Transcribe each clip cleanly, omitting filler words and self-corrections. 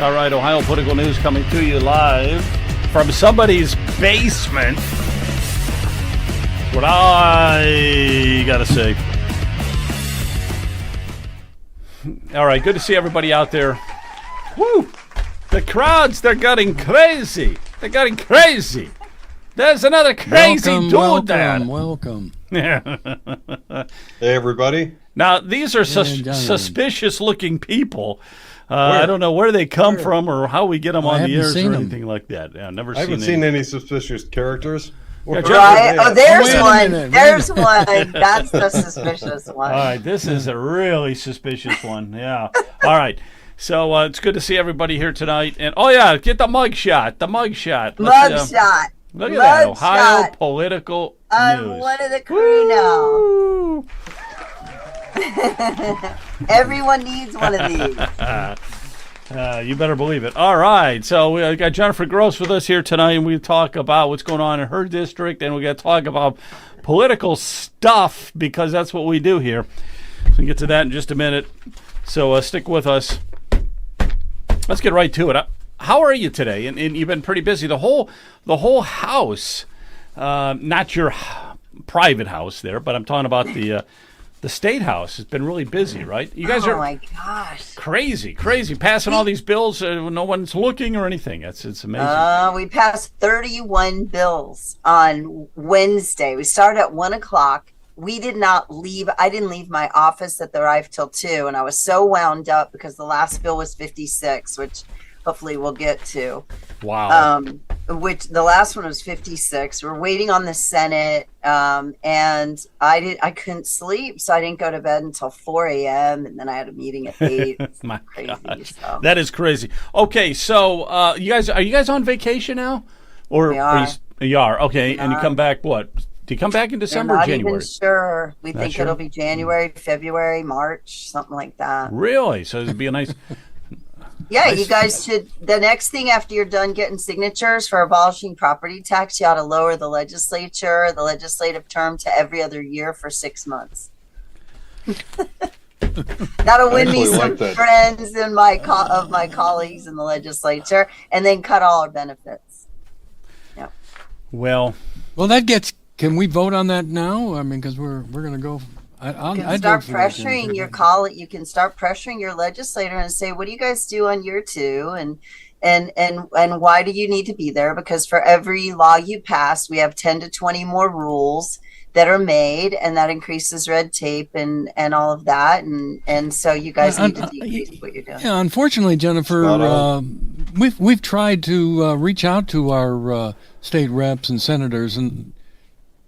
All right, Ohio political news coming to you live from somebody's basement. What I gotta say. All right, good to see everybody out there. Woo! The crowds, they're getting crazy. They're getting crazy. There's another crazy dude there. Welcome. Yeah. Hey, everybody. Now, these are suspicious-looking people. I don't know where they come from or how we get them on the air or anything like that. Yeah, I haven't seen any suspicious characters. Right. Oh, there's one. There's one. That's the suspicious one. All right, this is a really suspicious one. Yeah. All right. So it's good to see everybody here tonight. And oh yeah, get the mug shot. The mug shot. Mug shot. Look at that. Ohio political news. I'm one of the crew now. Everyone needs one of these. You better believe it. All right, so we got Jennifer Gross with us here tonight, and we talk about what's going on in her district, and we got to talk about political stuff because that's what we do here. So we'll get to that in just a minute. So stick with us. Let's get right to it. How are you today? And you've been pretty busy. The whole house, not your private house there, but I'm talking about the state house has been really busy, right? You guys are my gosh, crazy, passing all these bills. No one's looking or anything. It's amazing. We passed 31 bills on Wednesday. We started at 1:00. We did not leave. I didn't leave my office at the arrive till 2, and I was so wound up because the last bill was 56, which hopefully we'll get to. Wow. Which the last one was 56. We're waiting on the Senate, and I couldn't sleep, so I didn't go to bed until 4 a.m. and then I had a meeting at 8. My crazy, gosh. so. That is crazy. Okay, so are you guys on vacation now, or we are. You are okay? And you come back what? Do you come back in December or January? Not even sure. We Not think sure? It'll be January, February, March, something like that. Really? So it'd be a nice. Yeah, you guys should. The next thing after you're done getting signatures for abolishing property tax, you ought to lower the legislative term to every other year for 6 months. That'll win me some friends and my colleagues in the legislature, and then cut all our benefits. Yeah. Well, that gets. Can we vote on that now? I mean, because we're going to go. You can start pressuring your colleague. You can start pressuring your legislator and say, "What do you guys do on year 2? And why do you need to be there? Because for every law you pass, we have 10 to 20 more rules that are made, and that increases red tape and all of that. And so you guys need to decrease what you're doing." Yeah, unfortunately, Jennifer, we've tried to reach out to our state reps and senators, and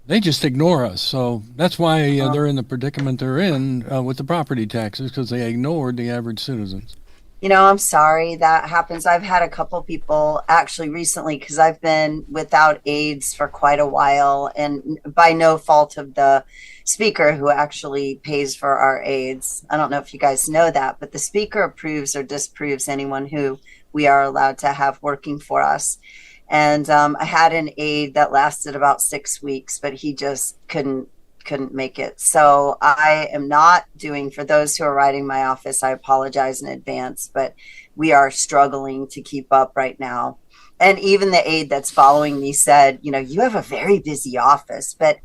they just ignore us. So that's why they're in the predicament they're in with the property taxes, because they ignored the average citizens. I'm sorry that happens. I've had a couple people actually recently, because I've been without aides for quite a while, and by no fault of the speaker who actually pays for our aides. I don't know if you guys know that, but the speaker approves or disapproves anyone who we are allowed to have working for us. And I had an aide that lasted about 6 weeks, but he just couldn't make it. So I am not doing, for those who are writing my office, I apologize in advance, but we are struggling to keep up right now. And even the aide that's following me said, you have a very busy office, but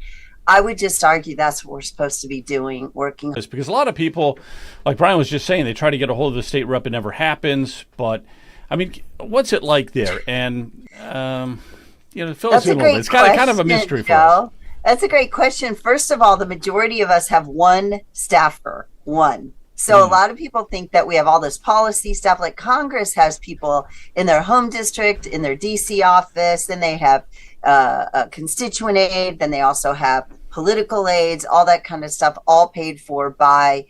I would just argue that's what we're supposed to be doing, working. It's because a lot of people, like Brian was just saying, they try to get a hold of the state rep. It never happens, but I mean, what's it like there? And, fill us in a little bit. It's kind of a mystery for us. That's a great question. First of all, the majority of us have one staffer, one. So a lot of people think that we have all this policy stuff. Like Congress has people in their home district, in their DC office, then they have a constituent aide, then they also have political aides, all that kind of stuff, all paid for by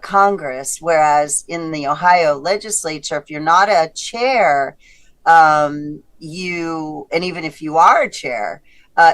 Congress, whereas in the Ohio legislature, if you're not a chair, and even if you are a chair,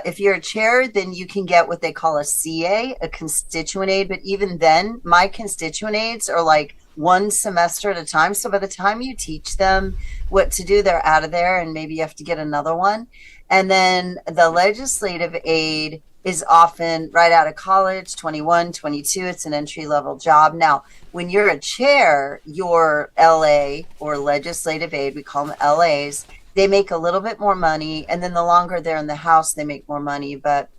if you're a chair, then you can get what they call a CA, a constituent aide. But even then, my constituent aides are like one semester at a time. So by the time you teach them what to do, they're out of there, and maybe you have to get another one. And then the legislative aide is often right out of college, 21, 22. It's an entry level job. Now, when you're a chair, your LA or legislative aide, we call them LAs, they make a little bit more money. And then the longer they're in the House, they make more money. But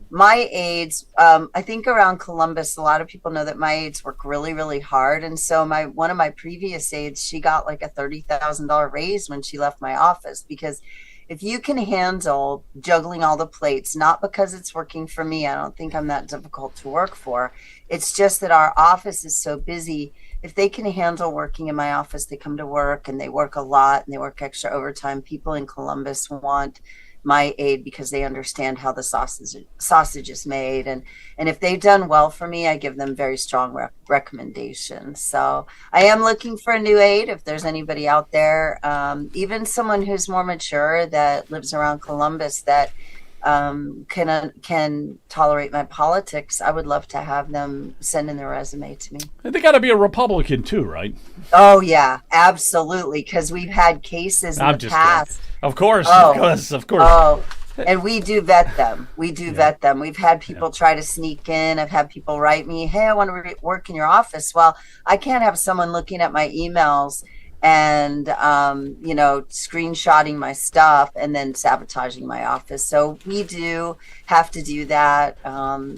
my aides, I think around Columbus, a lot of people know that my aides work really, really hard. And so one of my previous aides, she got like a $30,000 raise when she left my office, because if you can handle juggling all the plates, not because it's working for me, I don't think I'm that difficult to work for. It's just that our office is so busy. If they can handle working in my office, they come to work and they work a lot and they work extra overtime. People in Columbus want my aid because they understand how the sausage is made, and if they've done well for me, I give them very strong recommendations. So I am looking for a new aide. If there's anybody out there, even someone who's more mature that lives around Columbus that can tolerate my politics, I would love to have them send in their resume to me. And they got to be a Republican too, right? Oh yeah, absolutely, because we've had cases in the past. Of course, of course. Oh, and we do vet them. Vet them. We've had people try to sneak in. I've had people write me, "Hey, I want to work in your office." Well, I can't have someone looking at my emails and screenshotting my stuff and then sabotaging my office. So we do have to do that.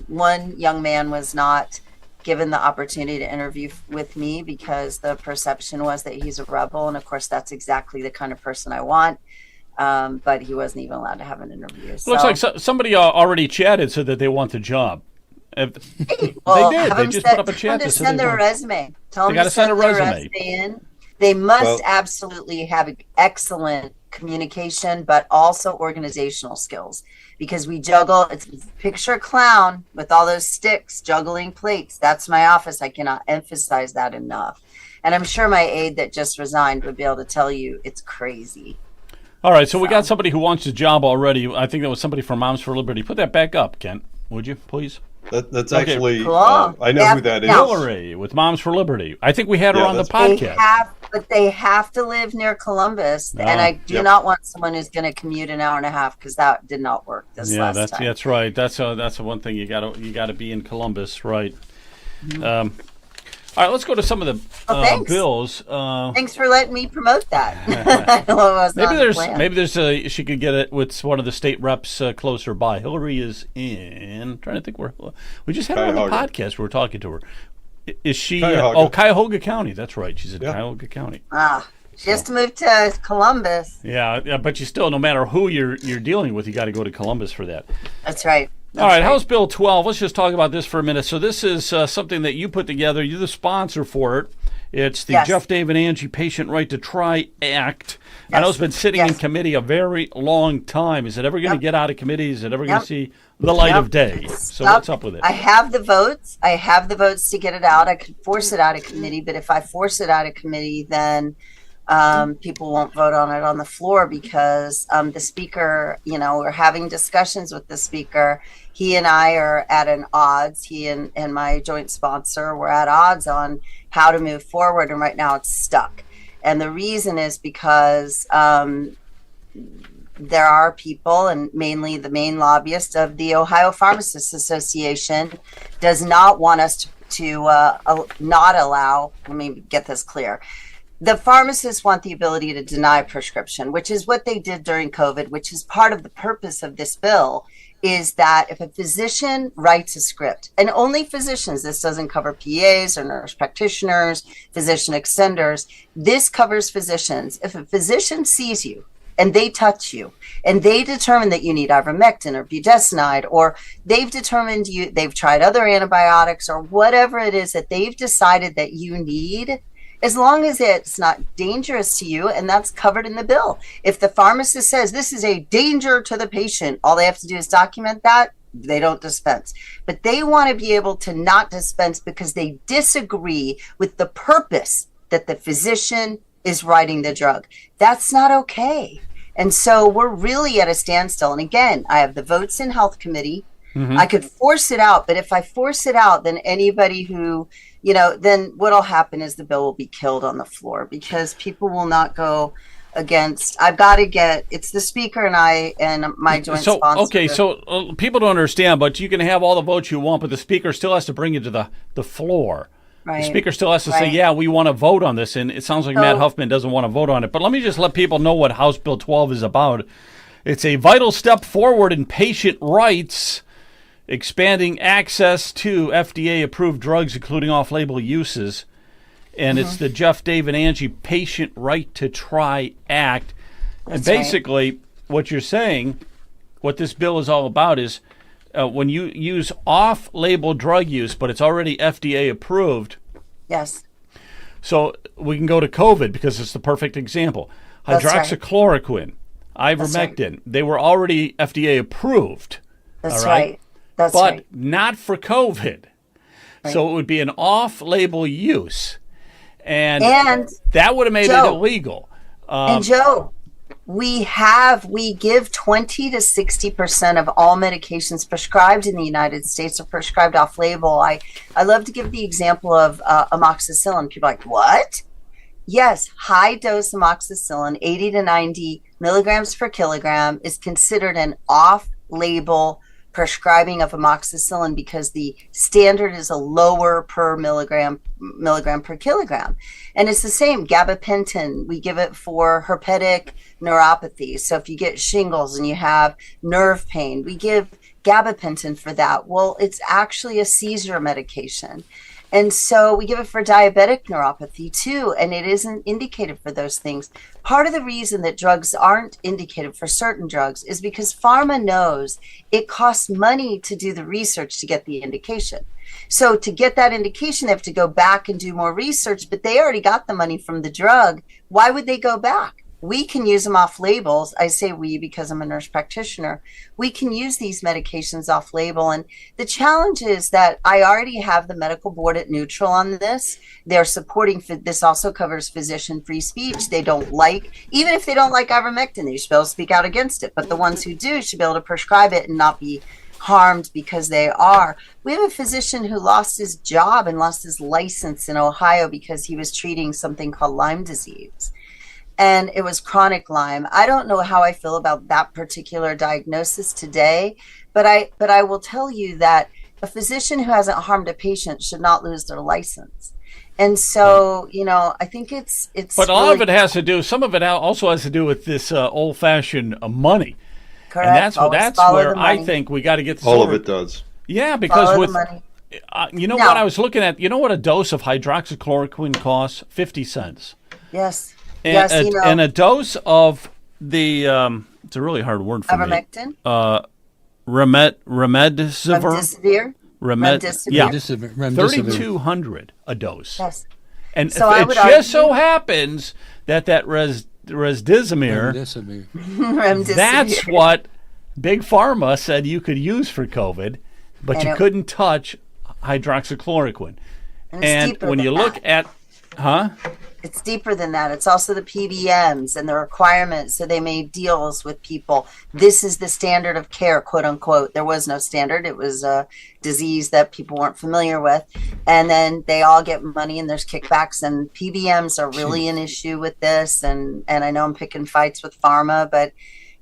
One young man was not given the opportunity to interview with me because the perception was that he's a rebel, and of course that's exactly the kind of person I want. But he wasn't even allowed to have an interview. So. Looks like somebody already chatted so that they want the job. Well, they did. They just put up a chat to send their resume. Tell them to send a their resume in. They must absolutely have excellent communication, but also organizational skills, because we juggle. It's picture a clown with all those sticks juggling plates. That's my office. I cannot emphasize that enough. And I'm sure my aide that just resigned would be able to tell you it's crazy. All right, so we got somebody who wants the job already. I think that was somebody from Moms for Liberty. Put that back up, Kent, would you, please? That's actually, cool. I know who that is. Hillary with Moms for Liberty. I think we had her on the podcast. But they have to live near Columbus, and I do not want someone who's going to commute an hour and a half, because that did not work last time. Yeah, that's right. That's one thing you got to be in Columbus, right? Mm-hmm. All right, let's go to some of the bills. Thanks for letting me promote that. maybe there's she could get it with one of the state reps closer by. Hillary is in. I'm trying to think where we just had her on the podcast. We were talking to her. Is she? Cuyahoga County. That's right. She's in Cuyahoga County. She has to move to Columbus. Yeah, but you still, no matter who you're dealing with, you got to go to Columbus for that. That's right. All right, House Bill 12. Let's just talk about this for a minute. So this is something that you put together. You're the sponsor for it. It's the Jeff, Dave, and Angie Patient Right to Try Act. I know it's been sitting in committee a very long time. Is it ever going to get out of committee? Is it ever going to see the light of day? So what's up with it? I have the votes. I have the votes to get it out. I could force it out of committee, but if I force it out of committee, then people won't vote on it on the floor, because the speaker, we're having discussions with the speaker. He and I are at an odds. He and my joint sponsor were at odds on how to move forward, and right now it's stuck. And the reason is because there are people, and mainly the main lobbyist of the Ohio Pharmacists Association does not want us to not allow, let me get this clear. The pharmacists want the ability to deny prescription, which is what they did during COVID, which is part of the purpose of this bill, is that if a physician writes a script, and only physicians, this doesn't cover PAs or nurse practitioners, physician extenders, this covers physicians. If a physician sees you and they touch you and they determine that you need ivermectin or budesonide, or they've determined they've tried other antibiotics or whatever it is that they've decided that you need, as long as it's not dangerous to you, and that's covered in the bill. If the pharmacist says this is a danger to the patient, all they have to do is document that. They don't dispense. But they want to be able to not dispense because they disagree with the purpose that the physician is writing the drug. That's not okay. And so we're really at a standstill. And again, I have the votes in health committee. Mm-hmm. I could force it out, but if I force it out, then anybody who, then what'll happen is the bill will be killed on the floor, because people will not go against. I've got to get. It's the speaker and I and my joint sponsor. Okay, so people don't understand, but you can have all the votes you want, but the speaker still has to bring you to the floor. Right. The speaker still has to say, yeah, we want to vote on this, and it sounds like Matt Huffman doesn't want to vote on it. But let me just let people know what House Bill 12 is about. It's a vital step forward in patient rights, expanding access to FDA-approved drugs, including off-label uses. And it's the Jeff, Dave, and Angie Patient Right to Try Act. And basically, what you're saying, what this bill is all about is when you use off-label drug use, but it's already FDA approved. Yes. So we can go to COVID because it's the perfect example. Hydroxychloroquine, ivermectin, they were already FDA approved. That's right. But not for COVID. Right. So it would be an off-label use. And that would have made it illegal. And Joe, we give 20 to 60% of all medications prescribed in the United States are prescribed off label. I love to give the example of amoxicillin. People are like, what? Yes, high dose amoxicillin, 80 to 90 milligrams per kilogram, is considered an off label prescribing of amoxicillin because the standard is a lower per milligram per kilogram. And it's the same gabapentin. We give it for herpetic neuropathy. So if you get shingles and you have nerve pain, we give gabapentin for that. Well, it's actually a seizure medication. And so we give it for diabetic neuropathy too, and it isn't indicated for those things. Part of the reason that drugs aren't indicated for certain drugs is because pharma knows it costs money to do the research to get the indication. So to get that indication, they have to go back and do more research, but they already got the money from the drug. Why would they go back? We can use them off labels. I say we because I'm a nurse practitioner. We can use these medications off label. And the challenge is that I already have the medical board at neutral on this. They're supporting, this also covers physician free speech. They don't like, even if they don't like ivermectin, they should be able to speak out against it. But the ones who do should be able to prescribe it and not be harmed because they are. We have a physician who lost his job and lost his license in Ohio because he was treating something called Lyme disease. And it was chronic Lyme. I don't know how I feel about that particular diagnosis today, but I will tell you that a physician who hasn't harmed a patient should not lose their license. And so, I think it's. But all of it has to do. Some of it also has to do with this old-fashioned money. Correct. And that's where I think we got to get. All of it does. Yeah, because with what I was looking at. You know what a dose of hydroxychloroquine costs? 50 cents. Yes. And, and a dose of the it's a really hard word for ivermectin? Remdesivir. Remdesivir. 3,200 a dose. Yes. And so it just so happens that remdesivir, that's what Big Pharma said you could use for COVID, but you couldn't touch hydroxychloroquine. And when you look at it's deeper than that. It's also the PBMs and the requirements. So they made deals with people. This is the standard of care, quote unquote. There was no standard. It was a disease that people weren't familiar with. And then they all get money and there's kickbacks, and PBMs are really an issue with this. And I know I'm picking fights with pharma, but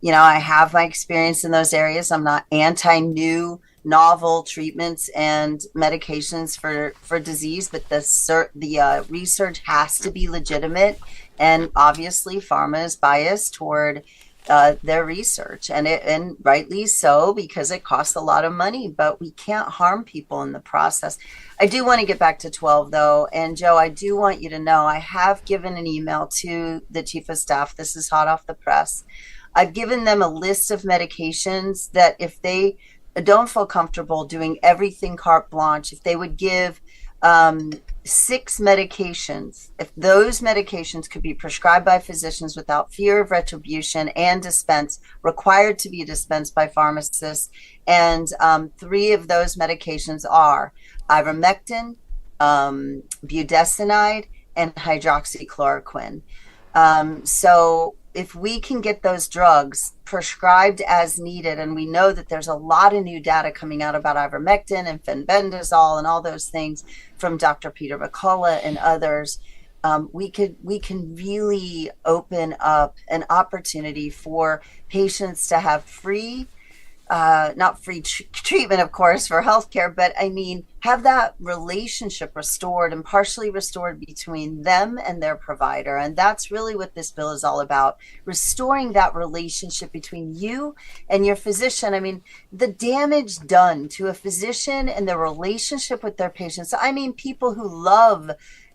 I have my experience in those areas. I'm not anti-new novel treatments and medications for disease, but the research has to be legitimate, and obviously pharma is biased toward their research, and rightly so, because it costs a lot of money, but we can't harm people in the process. I do want to get back to 12 though, and Joe, I do want you to know I have given an email to the chief of staff. This is hot off the press. I've given them a list of medications that if they don't feel comfortable doing everything carte blanche, if they would give 6 medications, if those medications could be prescribed by physicians without fear of retribution and required to be dispensed by pharmacists, and 3 of those medications are ivermectin, budesonide, and hydroxychloroquine. So if we can get those drugs prescribed as needed, and we know that there's a lot of new data coming out about ivermectin and fenbendazole and all those things from Dr. Peter McCullough and others, we can really open up an opportunity for patients to have free, not free treatment, of course, for healthcare, but I mean, have that relationship restored and partially restored between them and their provider. And that's really what this bill is all about, restoring that relationship between you and your physician. I mean, the damage done to a physician and the relationship with their patients. I mean, people who love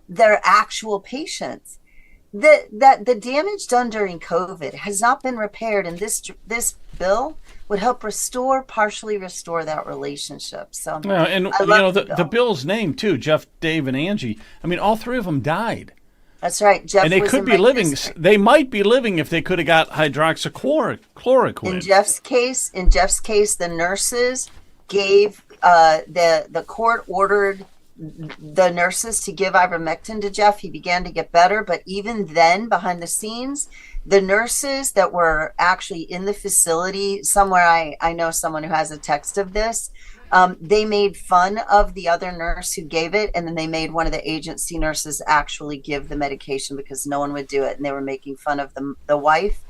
their actual patients. The damage done during COVID has not been repaired, and this bill would help partially restore that relationship. So yeah, and I love the bill's name too, Jeff, Dave, and Angie. I mean, all three of them died. That's right. Jeff, and they was could in be my living. district. They might be living if they could have got hydroxychloroquine. In Jeff's case, the nurses gave the court ordered the nurses to give ivermectin to Jeff. He began to get better, but even then, behind the scenes, the nurses that were actually in the facility, somewhere I know someone who has a text of this, they made fun of the other nurse who gave it, and then they made one of the agency nurses actually give the medication because no one would do it, and they were making fun of the wife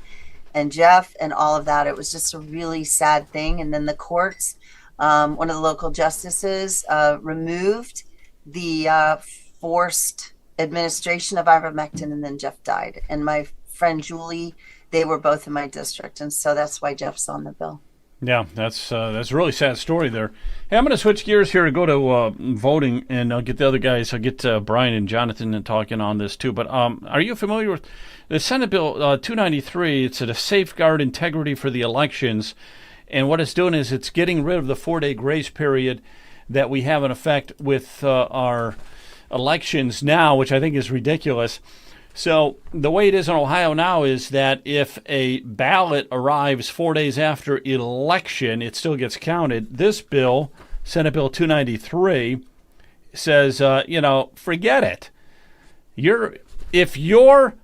and Jeff and all of that. It was just a really sad thing. And then the courts, one of the local justices removed the forced administration of ivermectin, and then Jeff died. And my friend Julie, they were both in my district, and so that's why Jeff's on the bill. Yeah, that's a really sad story there. Hey, I'm going to switch gears here and go to voting, and I'll get the other guys. I'll get Brian and Jonathan talking on this too. But are you familiar with the Senate Bill 293? It's to safeguard integrity for the elections, and what it's doing is it's getting rid of the 4-day grace period that we have in effect with our elections now, which I think is ridiculous. So the way it is in Ohio now is that if a ballot arrives 4 days after election, it still gets counted. This bill, Senate Bill 293, says, forget it. If your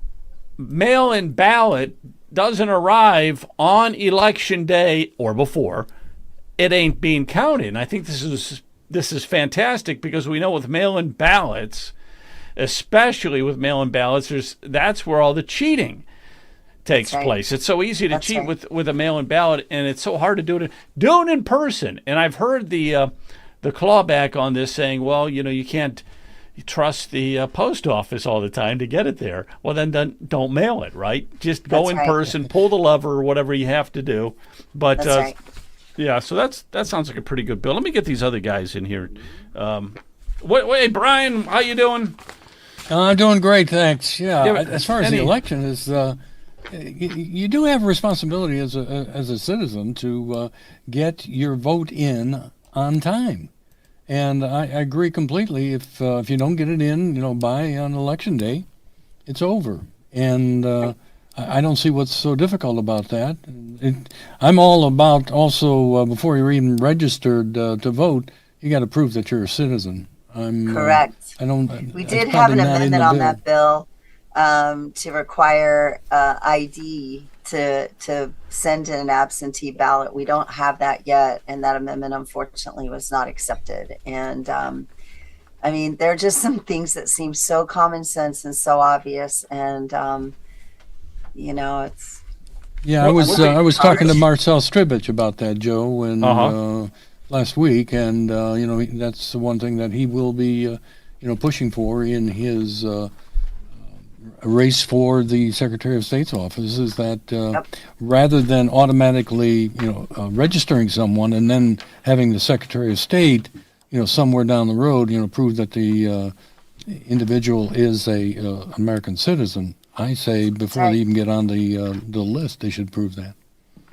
mail-in ballot doesn't arrive on election day or before, it ain't being counted. And I think this is fantastic because we know with mail-in ballots, especially with mail-in ballots, that's where all the cheating takes place. It's so easy to cheat with a mail-in ballot, and it's so hard to do it in person. And I've heard the clawback on this saying, well, you can't trust the post office all the time to get it there. Well, then don't mail it, right? Just go in person, pull the lever, or whatever you have to do. But yeah, so that sounds like a pretty good bill. Let me get these other guys in here. Wait, Brian, how you doing? I'm doing great, thanks. Yeah, as far as the election is, you do have a responsibility as a citizen to get your vote in on time, and I agree completely. If you don't get it in, by on election day, it's over, and I don't see what's so difficult about that. I'm all about also before you're even registered to vote, you got to prove that you're a citizen. Correct. We did have an amendment on that bill to require ID to send in an absentee ballot. We don't have that yet, and that amendment unfortunately was not accepted. And I mean, there are just some things that seem so common sense and so obvious, and it's. Yeah, I was talking to Marcel Stribich about that, Joe, and. Last week, and that's the one thing that he will be, pushing for in his race for the Secretary of State's office. Is that rather than automatically, registering someone and then having the Secretary of State, somewhere down the road, prove that the individual is a American citizen. I say before they even get on the list, they should prove that.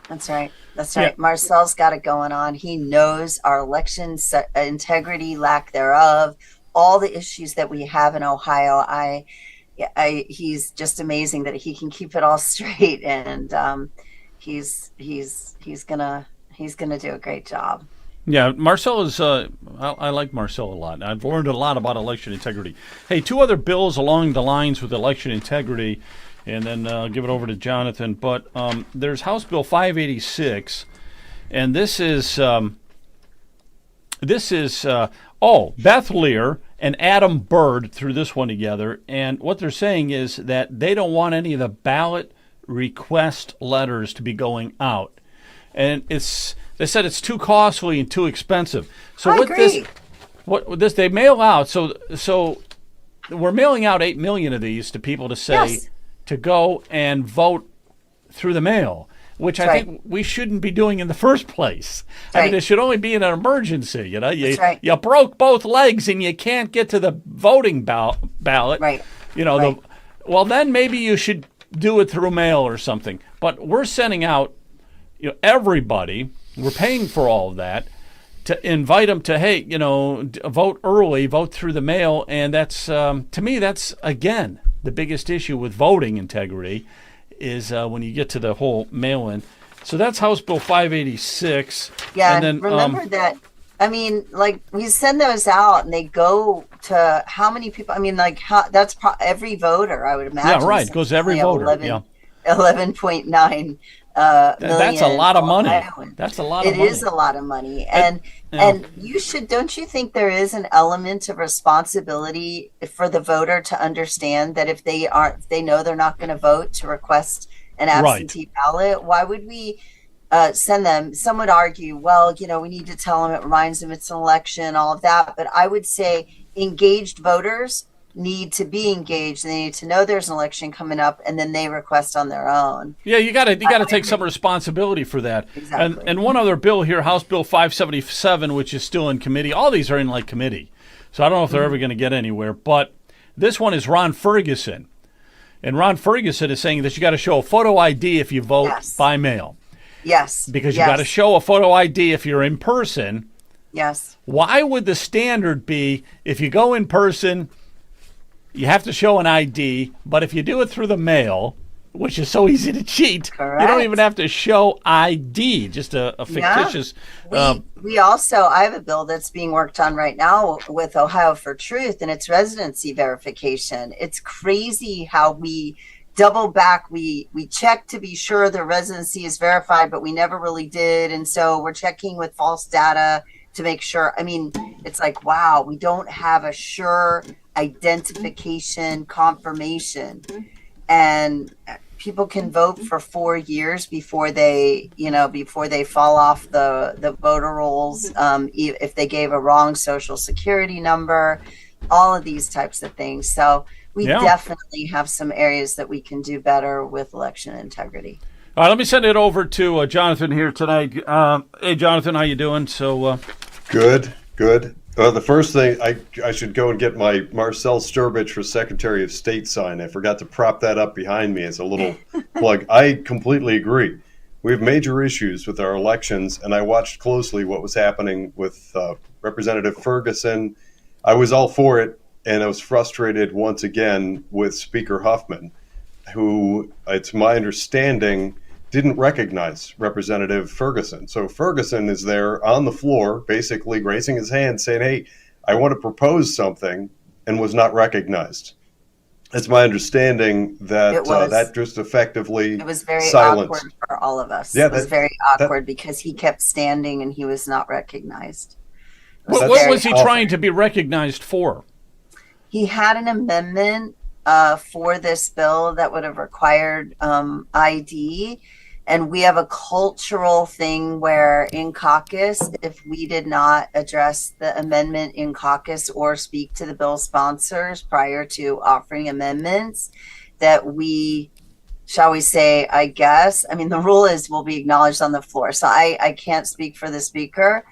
That's right. That's right. Yeah. Marcel's got it going on. He knows our election integrity, lack thereof, all the issues that we have in Ohio. He's just amazing that he can keep it all straight, and he's gonna do a great job. Yeah, Marcel is. I like Marcel a lot. I've learned a lot about election integrity. Hey, two other bills along the lines with election integrity. And then give it over to Jonathan. But there's House Bill 586, and this is Beth Lear and Adam Bird threw this one together. And what they're saying is that they don't want any of the ballot request letters to be going out. And they said it's too costly and too expensive. So I with agree. this they mail out. So we're mailing out 8 million of these to people to say Yes. to go and vote through the mail, which I right. think we shouldn't be doing in the first place. I mean, Right. it should only be in an emergency. You know, That's right. you broke both legs and you can't get to the voting ballot. Right. You know, Right. well, then maybe you should do it through mail or something. But we're sending out, everybody. We're paying for all of that to invite them to, hey, vote early, vote through the mail, and that's to me that's again the biggest issue with voting integrity is when you get to the whole mail-in. So that's House Bill 586. Yeah, and then remember that. I mean, like we send those out, and they go to how many people? I mean, like that's every voter, I would imagine. Yeah, right. It goes to every voter. 11.9 that's a lot of money. Iowans. That's a lot of money. It is a lot of money, and don't you think there is an element of responsibility for the voter to understand that if they know they're not going to vote, to request an absentee ballot? Why would we send them? Some would argue, well, we need to tell them, it reminds them it's an election, all of that. But I would say engaged voters need to be engaged. They need to know there's an election coming up, and then they request on their own. Yeah, you got to take some responsibility for that. Exactly. And one other bill here, House Bill 577, which is still in committee. All these are in committee, so I don't know if they're ever going to get anywhere. But this one is Ron Ferguson, and Ron Ferguson is saying that you got to show a photo ID if you vote by mail. Yes. Because you got to show a photo ID if you're in person. Yes. Why would the standard be if you go in person, you have to show an ID, but if you do it through the mail, which is so easy to cheat, Correct. you don't even have to show ID, just a fictitious. We also, I have a bill that's being worked on right now with Ohio for Truth, and it's residency verification. It's crazy how we double back. We check to be sure the residency is verified, but we never really did. And so we're checking with false data to make sure. I mean, it's like, wow, we don't have a sure identification confirmation, and people can vote for 4 years before they fall off the voter rolls, if they gave a wrong social security number, all of these types of things. So we definitely have some areas that we can do better with election integrity. All right, let me send it over to Jonathan here tonight. Hey, Jonathan, how you doing? So good. The first thing, I should go and get my Marcel Sturbich for Secretary of State sign. I forgot to prop that up behind me as a little plug. I completely agree. We have major issues with our elections, and I watched closely what was happening with Representative Ferguson. I was all for it, and I was frustrated once again with Speaker Huffman, who, it's my understanding, didn't recognize Representative Ferguson. So Ferguson is there on the floor, basically raising his hand, saying, hey, I want to propose something, and was not recognized. It's my understanding that that just effectively it was very silenced. awkward for all of us. Yeah, it was very awkward because he kept standing and he was not recognized. what was he trying to be recognized for? He had an amendment for this bill that would have required ID. And we have a cultural thing where in caucus, if we did not address the amendment in caucus or speak to the bill sponsors prior to offering amendments, that we, shall we say, I guess, I mean, the rule is will be acknowledged on the floor. So I can't speak for the speaker.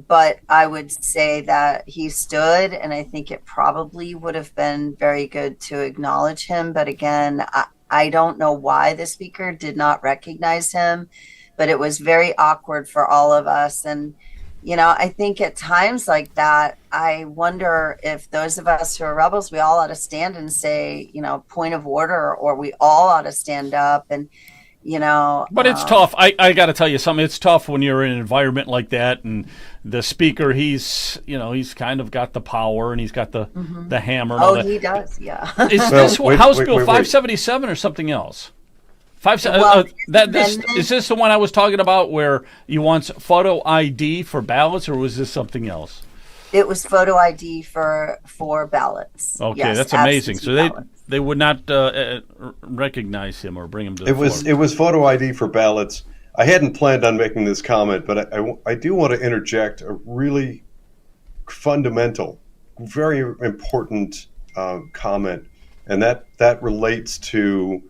But I would say that he stood, and I think it probably would have been very good to acknowledge him. But again, I don't know why the speaker did not recognize him, but it was very awkward for all of us. And, I think at times like that, I wonder if those of us who are rebels, we all ought to stand and say, point of order, or we all ought to stand up and, But it's tough. I got to tell you something. It's tough when you're in an environment like that, and the speaker, he's kind of got the power, and he's got the hammer. And all that. He does, yeah. Is this House Bill 577 or something else? Is this the one I was talking about where you want photo ID for ballots, or was this something else? It was photo ID for ballots. Okay, Yes, that's amazing. So absentee ballots. they would not recognize him or bring him to the It was photo ID for ballots. I hadn't planned on making this comment, but I do want to interject a really fundamental, very important comment, and that relates to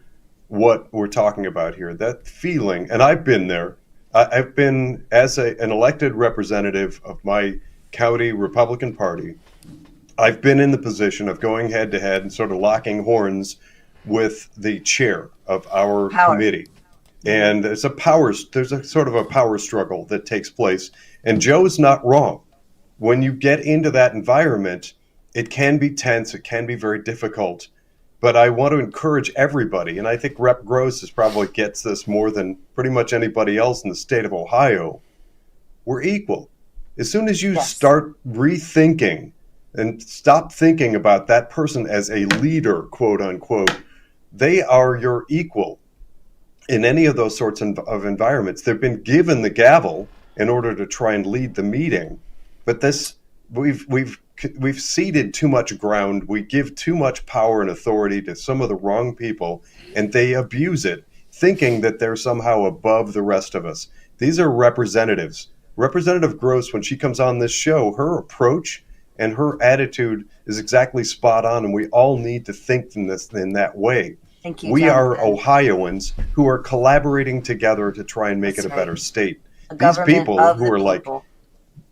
what we're talking about here. That feeling, and I've been there. I've been, as an elected representative of my county Republican Party, I've been in the position of going head to head and sort of locking horns with the chair of our committee. And there's a sort of a power struggle that takes place. And Joe's not wrong. When you get into that environment, it can be tense. It can be very difficult. But I want to encourage everybody, and I think Rep. Gross probably gets this more than pretty much anybody else in the state of Ohio. We're equal. As soon as you start rethinking and stop thinking about that person as a leader, quote unquote, they are your equal. In any of those sorts of environments, they've been given the gavel in order to try and lead the meeting. But we've ceded too much ground. We give too much power and authority to some of the wrong people, and they abuse it, thinking that they're somehow above the rest of us. These are representatives. Representative Gross, when she comes on this show, her approach and her attitude is exactly spot on, and we all need to think in that way. Thank you, we Jonathan. are Ohioans who are collaborating together to try and make it a better state. These people who are like,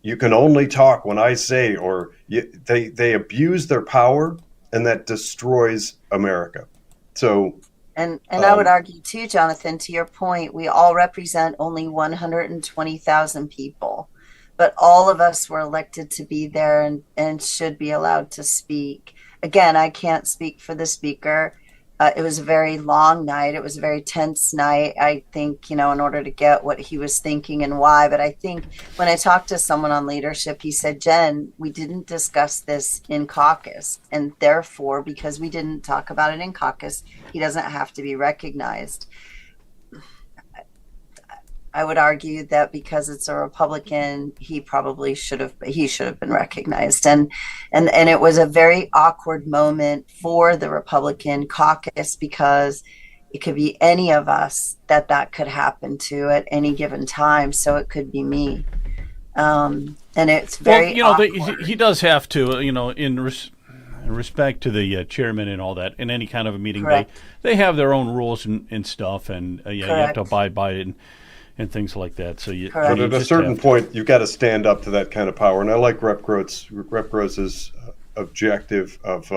you can only talk when I say, or they abuse their power, and that destroys America. So, and I would argue too, Jonathan, to your point, we all represent only 120,000 people, but all of us were elected to be there and should be allowed to speak. Again, I can't speak for the speaker. It was a very long night. It was a very tense night, I think, in order to get what he was thinking and why. But I think when I talked to someone on leadership, he said, Jen, we didn't discuss this in caucus. And therefore, because we didn't talk about it in caucus, he doesn't have to be recognized. I would argue that because it's a Republican, he should have been recognized. And it was a very awkward moment for the Republican caucus because it could be any of us that could happen to at any given time. So it could be me. And it's very awkward. He does have to, in respect to the chairman and all that, in any kind of a meeting, they have their own rules and stuff, and you have to abide by it. And things like that. So but at a certain point, you've got to stand up to that kind of power. And I like Rep. Gross's objective of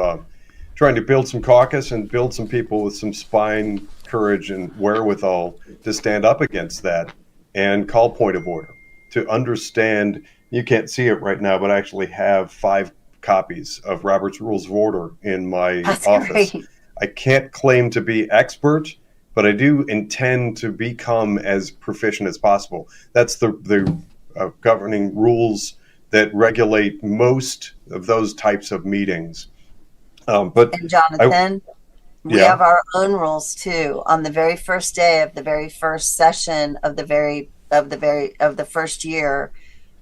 trying to build some caucus and build some people with some spine, courage, and wherewithal to stand up against that and call point of order. To understand, you can't see it right now, but I actually have 5 copies of Robert's Rules of Order in my office. Great. I can't claim to be expert, but I do intend to become as proficient as possible. That's the governing rules that regulate most of those types of meetings. And Jonathan, we have our own rules too. On the very first day of the very first session of the first year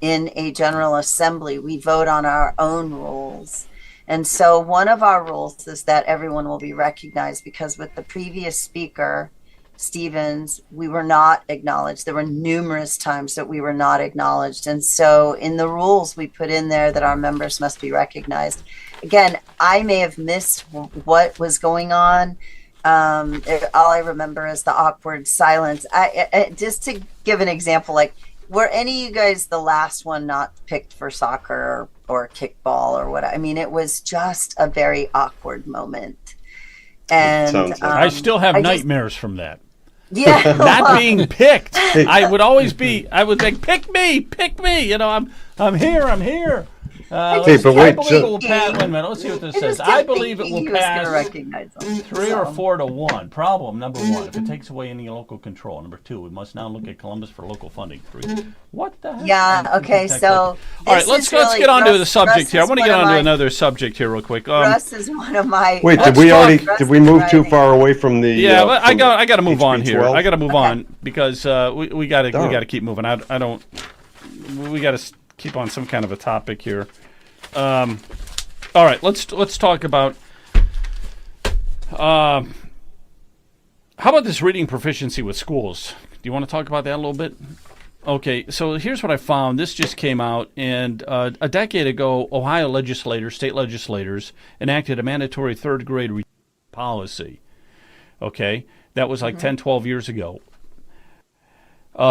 in a General Assembly, we vote on our own rules. And so one of our rules is that everyone will be recognized, because with the previous speaker, Stevens, we were not acknowledged. There were numerous times that we were not acknowledged. And so in the rules, we put in there that our members must be recognized. Again, I may have missed what was going on. All I remember is the awkward silence. Just to give an example, like, were any of you guys the last one not picked for soccer or kickball or what? I mean, it was just a very awkward moment. And I still have nightmares from that. Yeah, not being picked. I would like, pick me. I'm here. But wait, wait a minute. Let's see what this says. I believe it will pass 3 or 4 to 1. Problem number 1: if it takes away any local control. Number 2: we must now look at Columbus for local funding. 3: what the heck? Yeah. Okay. So all right, let's get on to the subject here. I want to get on to another subject here real quick. Russ is one of my. Wait, did we move too far away from the? Yeah, but I got to move on here. I got to move on because we got to keep moving. We got to keep on some kind of a topic here. All right, let's talk about. How about this reading proficiency with schools? Do you want to talk about that a little bit? Okay, so here's what I found. This just came out, and a decade ago, Ohio legislators, state legislators, enacted a mandatory third grade policy. Okay, that was like 10, 12 years ago.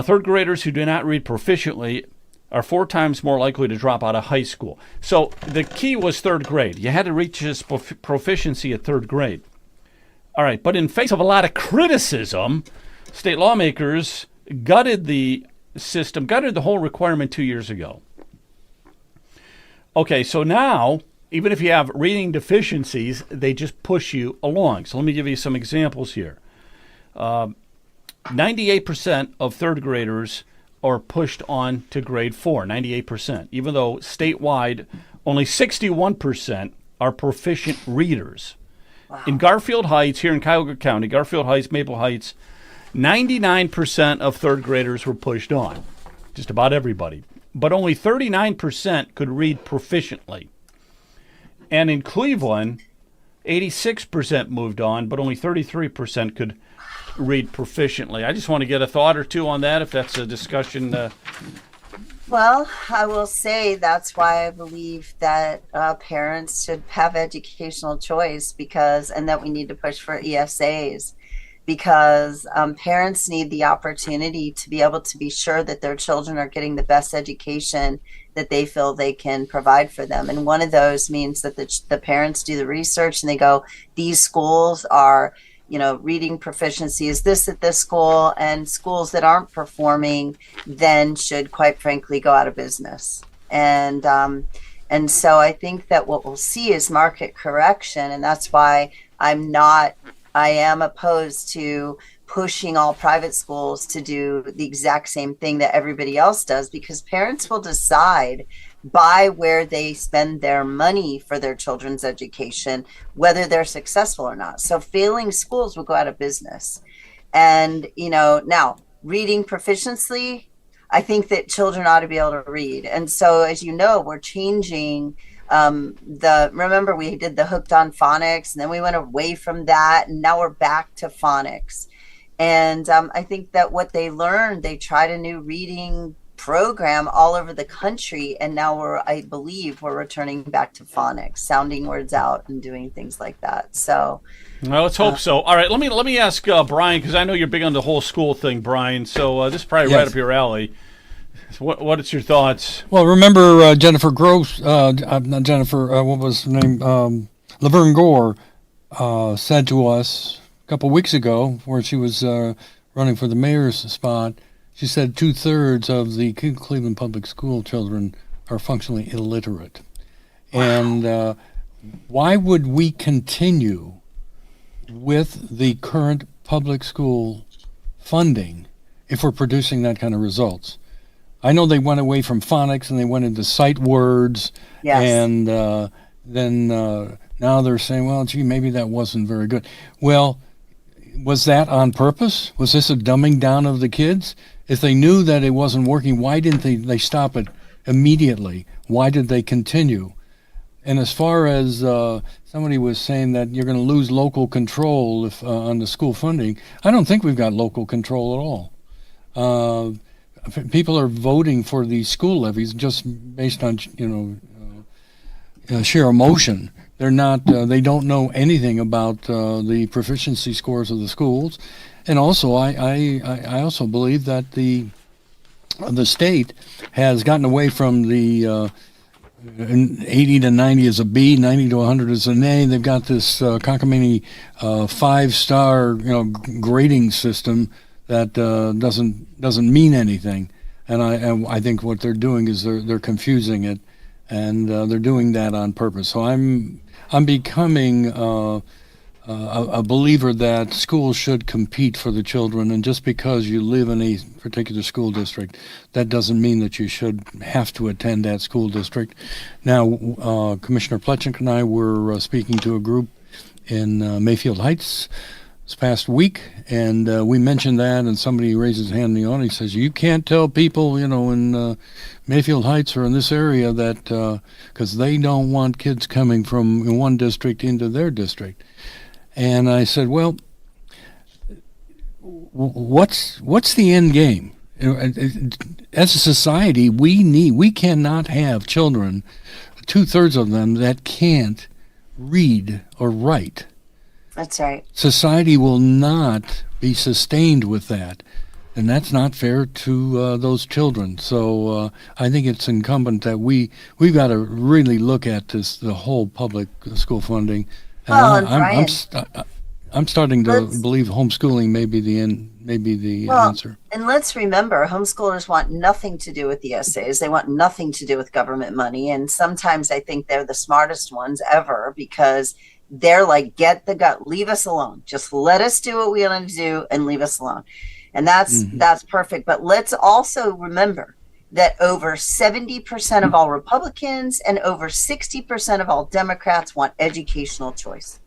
Third graders who do not read proficiently are 4 times more likely to drop out of high school. So the key was third grade. You had to reach this proficiency at third grade. All right, but in face of a lot of criticism, state lawmakers gutted the system, gutted the whole requirement 2 years ago. Okay, so now, even if you have reading deficiencies, they just push you along. So let me give you some examples here. 98% of third graders are pushed on to grade 4, 98%, even though statewide only 61% are proficient readers. Wow. In Garfield Heights, here in Cuyahoga County, Garfield Heights, Maple Heights, 99% of third graders were pushed on, just about everybody. But only 39% could read proficiently. And in Cleveland, 86% moved on, but only 33% could read proficiently. I just want to get a thought or two on that, if that's a discussion. Well, I will say that's why I believe that parents should have educational choice and that we need to push for ESAs, because parents need the opportunity to be able to be sure that their children are getting the best education that they feel they can provide for them. And one of those means that the parents do the research and they go, these schools are, reading proficiency is this at this school, and schools that aren't performing then should, quite frankly, go out of business. And so I think that what we'll see is market correction, and that's why I am opposed to pushing all private schools to do the exact same thing that everybody else does, because parents will decide by where they spend their money for their children's education, whether they're successful or not. So failing schools will go out of business. And, now reading proficiency, I think that children ought to be able to read. And so, as you know, we're changing remember we did the Hooked on Phonics, and then we went away from that, and now we're back to phonics. And I think that what they learned, they tried a new reading program all over the country, and now I believe we're returning back to phonics, sounding words out and doing things like that. So well, let's hope so. All right, let me ask Brian, because I know you're big on the whole school thing, Brian, so this is probably right up your alley. What is your thoughts? Well, remember Jennifer Gross, not Jennifer, what was her name? Laverne Gore said to us a couple weeks ago, where she was running for the mayor's spot. She said 2/3 of the Cleveland Public School children are functionally illiterate. Wow. And why would we continue with the current public school funding if we're producing that kind of results? I know they went away from phonics and they went into sight words. Yes. And then now they're saying, well, gee, maybe that wasn't very good. Well, was that on purpose? Was this a dumbing down of the kids? If they knew that it wasn't working, why didn't they stop it immediately? Why did they continue? And as far as somebody was saying that you're going to lose local control on the school funding, I don't think we've got local control at all. People are voting for these school levies just based on sheer emotion. They're not. They don't know anything about the proficiency scores of the schools. And also, I also believe that the state has gotten away from the 80 to 90 is a B, 90 to 100 is an A. They've got this cockamamie 5-star grading system that doesn't mean anything. And I think what they're doing is they're confusing it, and they're doing that on purpose. So I'm becoming a believer that schools should compete for the children, and just because you live in a particular school district, that doesn't mean that you should have to attend that school district. Now, Commissioner Pletchik and I were speaking to a group in Mayfield Heights this past week, and we mentioned that, and somebody raised his hand in the audience. Says you can't tell people, in Mayfield Heights or in this area that because they don't want kids coming from one district into their district. And I said, well, what's the end game? As a society, we cannot have children, 2/3 of them, that can't read or write. That's right. Society will not be sustained with that, and that's not fair to those children. So I think it's incumbent that we've got to really look at the whole public school funding. And Well, and Brian, I'm starting to let's- believe homeschooling may be the answer. And let's remember, homeschoolers want nothing to do with the essays. They want nothing to do with government money. And sometimes I think they're the smartest ones ever because they're like, get the gut, leave us alone. Just let us do what we want to do and leave us alone. And that's perfect. But let's also remember that over 70% of all Republicans and over 60% of all Democrats want educational choice.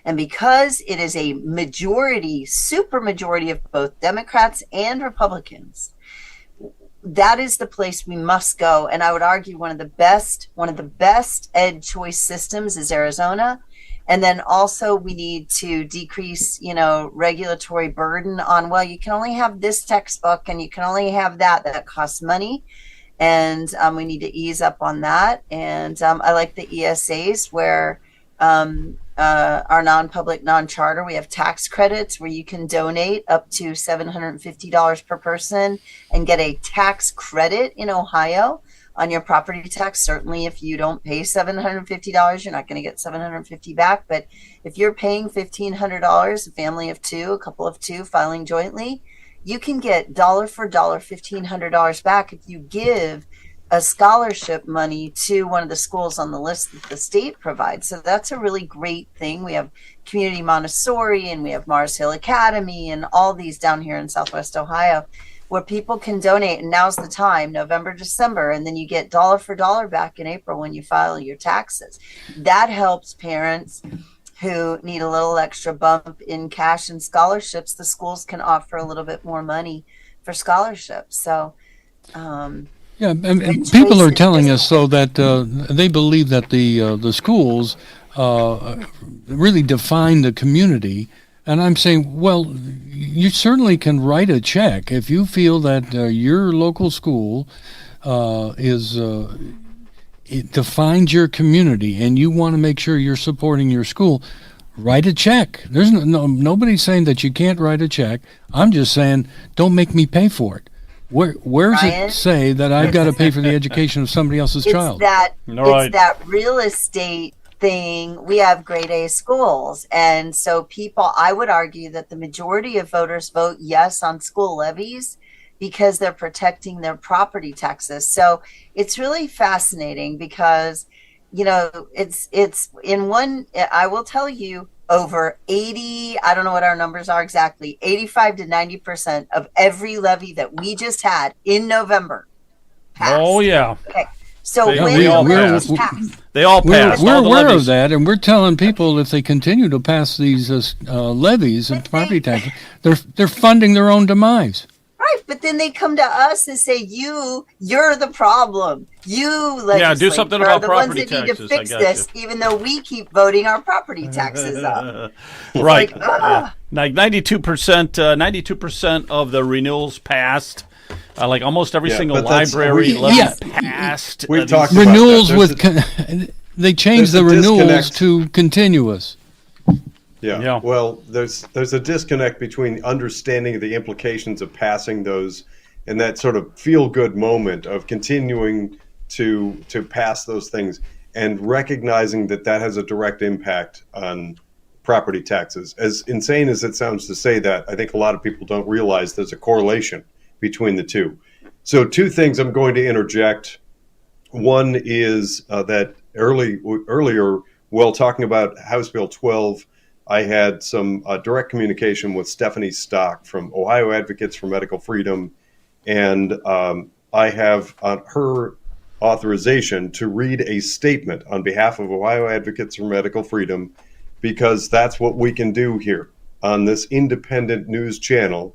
And because it is a majority, super majority of both Democrats and Republicans, that is the place we must go. And I would argue one of the best ed choice systems is Arizona. And then also we need to decrease, regulatory burden on, well, you can only have this textbook and you can only have that costs money. And we need to ease up on that. And I like the ESAs where our non-public, non-charter, we have tax credits where you can donate up to $750 per person and get a tax credit in Ohio on your property tax. Certainly if you don't pay $750, you're not going to get $750 back. But if you're paying $1,500, a family of two, a couple of two filing jointly, you can get dollar for dollar $1,500 back if you give a scholarship money to one of the schools on the list that the state provides. So that's a really great thing. We have Community Montessori and we have Mars Hill Academy and all these down here in Southwest Ohio where people can donate. And now's the time, November, December, and then you get dollar for dollar back in April when you file your taxes. That helps parents who need a little extra bump in cash and scholarships. The schools can offer a little bit more money for scholarships. So, yeah, and people are telling us so that they believe that the schools really define the community, and I'm saying, well, you certainly can write a check if you feel that your local school it defines your community, and you want to make sure you're supporting your school. Write a check. There's nobody's saying that you can't write a check. I'm just saying, don't make me pay for it. Where does it say that I've got to pay for the education of somebody else's child? It's that real estate thing. We have grade A schools. And so I would argue that the majority of voters vote yes on school levies because they're protecting their property taxes. So it's really fascinating because, it's in one, I will tell you, over 80, I don't know what our numbers are exactly, 85 to 90% of every levy that we just had in November passed. Oh, yeah. Okay. So they all passed. They all passed. We're aware of that, and we're telling people if they continue to pass these levies and property taxes, they're funding their own demise. Right, but then they come to us and say, you're the problem. You do something about the property ones that taxes. need to fix this, even though we keep voting our property taxes up. Right. Like 92% of the renewals passed. Like almost every single library passed. We've talked renewals about that. They changed the renewals to continuous. Yeah. Well, there's a disconnect between understanding the implications of passing those and that sort of feel-good moment of continuing to pass those things and recognizing that has a direct impact on property taxes. As insane as it sounds to say that, I think a lot of people don't realize there's a correlation between the two. So two things I'm going to interject. One is that earlier, while talking about House Bill 12, I had some direct communication with Stephanie Stock from Ohio Advocates for Medical Freedom, and I have her authorization to read a statement on behalf of Ohio Advocates for Medical Freedom because that's what we can do here. on this independent news channel,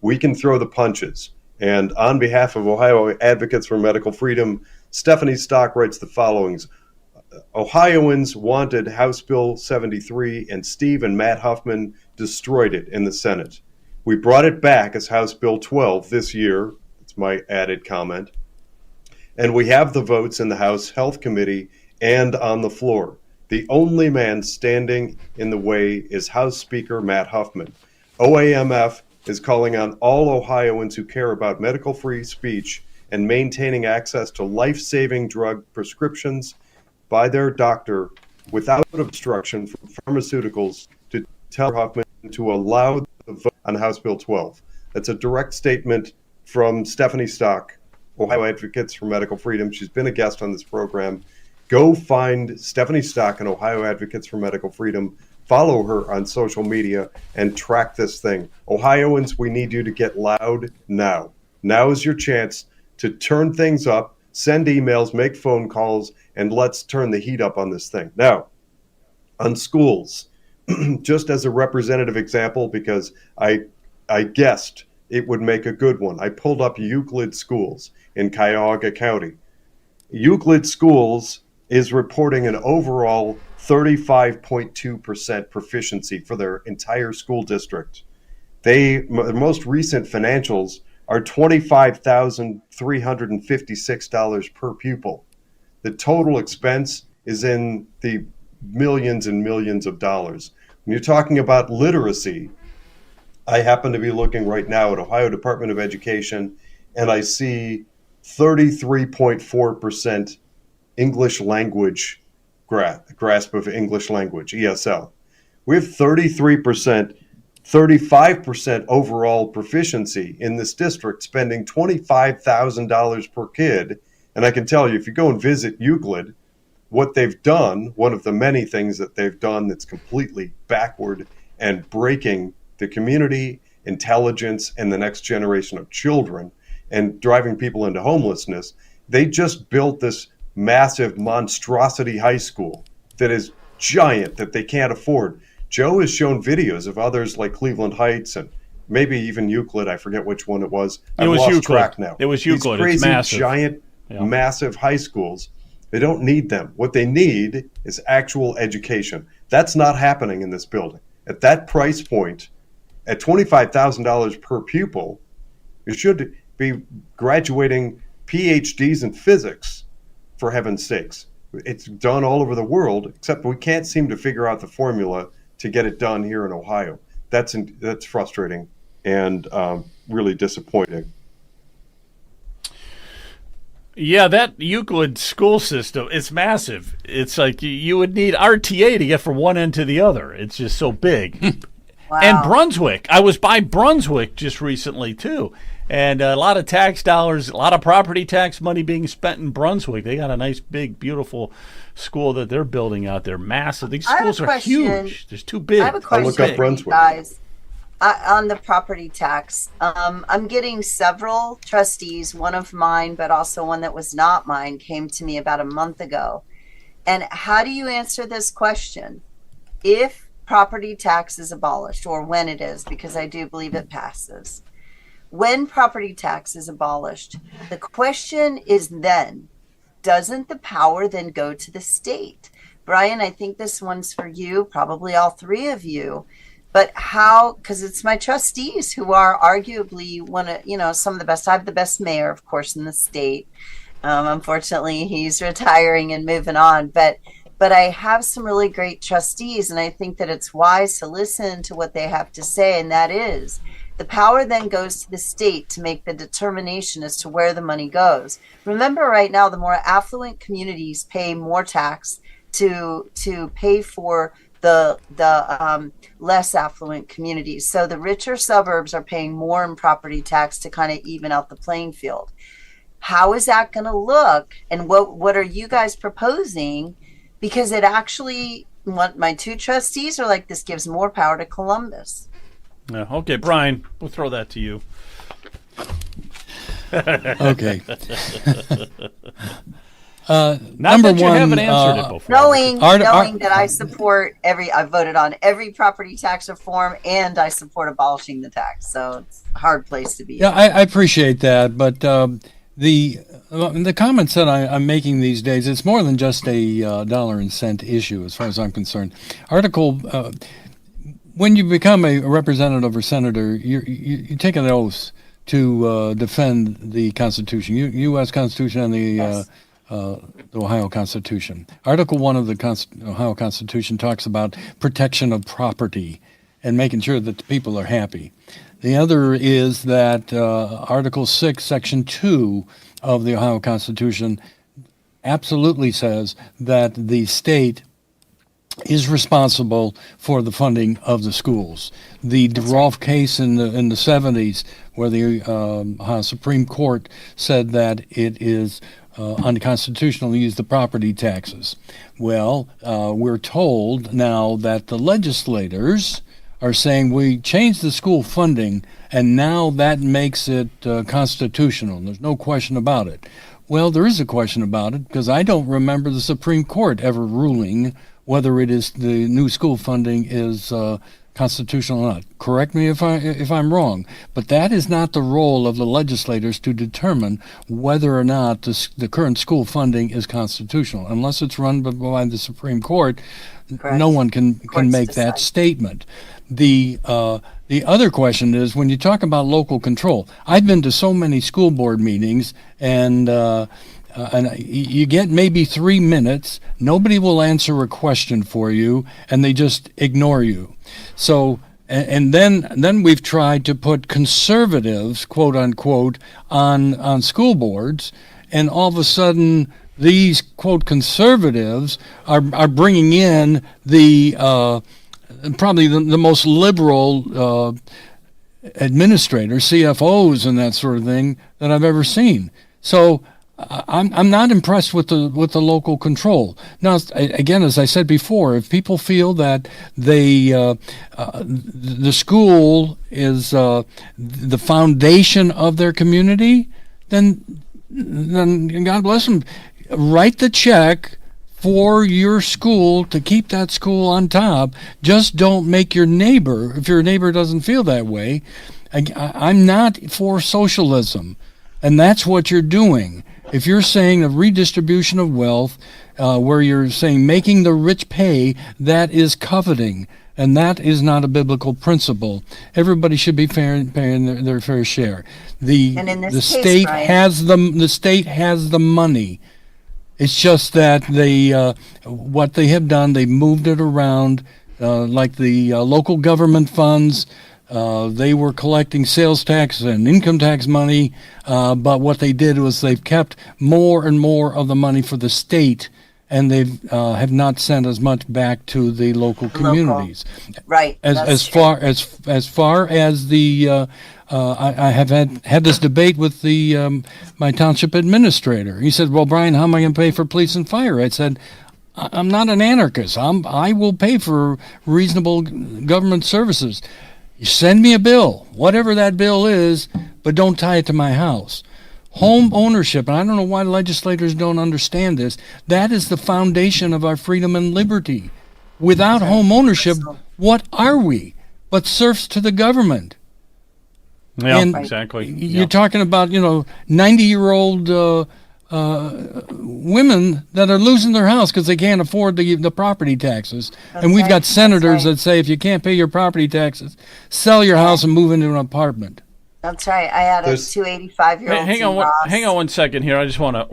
we can throw the punches. And on behalf of Ohio Advocates for Medical Freedom, Stephanie Stock writes the following. Ohioans wanted House Bill 73, and Steve and Matt Huffman destroyed it in the Senate. We brought it back as House Bill 12 this year. That's my added comment. And we have the votes in the House Health Committee and on the floor. The only man standing in the way is House Speaker Matt Huffman. OAMF is calling on all Ohioans who care about medical free speech and maintaining access to life-saving drug prescriptions by their doctor without obstruction from pharmaceuticals to tell Huffman to allow the vote on House Bill 12. That's a direct statement from Stephanie Stock, Ohio Advocates for Medical Freedom. She's been a guest on this program. Go find Stephanie Stock and Ohio Advocates for Medical Freedom. Follow her on social media and track this thing. Ohioans, we need you to get loud now. Now is your chance to turn things up, send emails, make phone calls, and let's turn the heat up on this thing. Now, on schools, just as a representative example, because I guessed it would make a good one, I pulled up Euclid Schools in Cuyahoga County. Euclid Schools is reporting an overall 35.2% proficiency for their entire school district. The most recent financials are $25,356 per pupil. The total expense is in the millions and millions of dollars. When you're talking about literacy, I happen to be looking right now at Ohio Department of Education, and I see 33.4% English language grasp of English language, ESL. We have 33%, 35% overall proficiency in this district, spending $25,000 per kid. And I can tell you, if you go and visit Euclid, what they've done, one of the many things that they've done that's completely backward and breaking the community, intelligence, and the next generation of children and driving people into homelessness, they just built this massive monstrosity high school that is giant, that they can't afford. Joe has shown videos of others like Cleveland Heights and maybe even Euclid. I forget which one it was. It was Euclid. Track now. It was Euclid. These crazy, it's massive. giant, massive high schools. They don't need them. What they need is actual education. That's not happening in this building. At that price point, at $25,000 per pupil, you should be graduating PhDs in physics, for heaven's sakes. It's done all over the world, except we can't seem to figure out the formula to get it done here in Ohio. That's frustrating and really disappointing. Yeah, that Euclid school system, it's massive. It's like you would need RTA to get from one end to the other. It's just so big. Wow. And Brunswick. I was by Brunswick just recently, too. And a lot of tax dollars, a lot of property tax money being spent in Brunswick. They got a nice, big, beautiful school that they're building out there. Massive. These schools are huge. They're too big. I have a question, look up Brunswick. guys. On the property tax, I'm getting several trustees, one of mine, but also one that was not mine, came to me about a month ago. And how do you answer this question? If property tax is abolished, or when it is, because I do believe it passes, when property tax is abolished, the question is then, doesn't the power then go to the state? Brian, I think this one's for you, probably all three of you. But how, because it's my trustees who are arguably some of the best. I have the best mayor, of course, in the state. Unfortunately, he's retiring and moving on. But I have some really great trustees, and I think that it's wise to listen to what they have to say. And that is, the power then goes to the state to make the determination as to where the money goes. Remember, right now, the more affluent communities pay more tax to pay for the less affluent communities. So the richer suburbs are paying more in property tax to kind of even out the playing field. How is that going to look? And what are you guys proposing? Because it actually, my two trustees are like, this gives more power to Columbus. Yeah, okay, Brian, we'll throw that to you. Okay. Not number that you one, haven't answered it before. knowing that I support I voted on every property tax reform, and I support abolishing the tax. So it's a hard place to be. Yeah, I appreciate that, but the comments that I'm making these days, it's more than just a dollar and cent issue, as far as I'm concerned. When you become a representative or senator, you take an oath to defend the Constitution, U.S. Constitution, and the Ohio Constitution. Article 1 of the Ohio Constitution talks about protection of property and making sure that the people are happy. The other is that Article 6, Section 2 of the Ohio Constitution absolutely says that the state is responsible for the funding of the schools. The DeRolf case in the 70s, where the Ohio Supreme Court said that it is unconstitutional to use the property taxes. Well, we're told now that the legislators are saying we changed the school funding, and now that makes it constitutional. There's no question about it. Well, there is a question about it, because I don't remember the Supreme Court ever ruling whether it is the new school funding is constitutional or not. Correct me if I'm wrong, but that is not the role of the legislators to determine whether or not the current school funding is constitutional. Unless it's run by the Supreme Court, Correct. No one can make that statement. The other question is, when you talk about local control, I've been to so many school board meetings, and you get maybe 3 minutes. Nobody will answer a question for you, and they just ignore you. So, and then we've tried to put conservatives, quote unquote, on school boards, and all of a sudden these quote conservatives are bringing in the probably the most liberal administrators, CFOs, and that sort of thing that I've ever seen. So I'm not impressed with the local control. Now, again, as I said before, if people feel that the school is the foundation of their community, then God bless them. Write the check for your school to keep that school on top. Just don't make your neighbor, if your neighbor doesn't feel that way. I'm not for socialism, and that's what you're doing. If you're saying a redistribution of wealth, where you're saying making the rich pay, that is coveting, and that is not a biblical principle. Everybody should be paying their fair share. The state has the money. It's just that what they have done, they moved it around, like the local government funds. They were collecting sales tax and income tax money, but what they did was they've kept more and more of the money for the state, and they have not sent as much back to the local communities. Right. As far as the I have had this debate with the my township administrator. He said, "Well, Brian, how am I going to pay for police and fire?" I said, "I'm not an anarchist. I will pay for reasonable government services. You send me a bill, whatever that bill is, but don't tie it to my house." Home ownership, and I don't know why legislators don't understand this, that is the foundation of our freedom and liberty. Without home ownership, what are we but serfs to the government? Yeah, and exactly. You're talking about 90-year-old women that are losing their house because they can't afford the property taxes. And we've got senators that say, if you can't pay your property taxes, sell your house and move into an apartment. That's right. I had a 285-year-old. Hang on 1 second here. I just want to.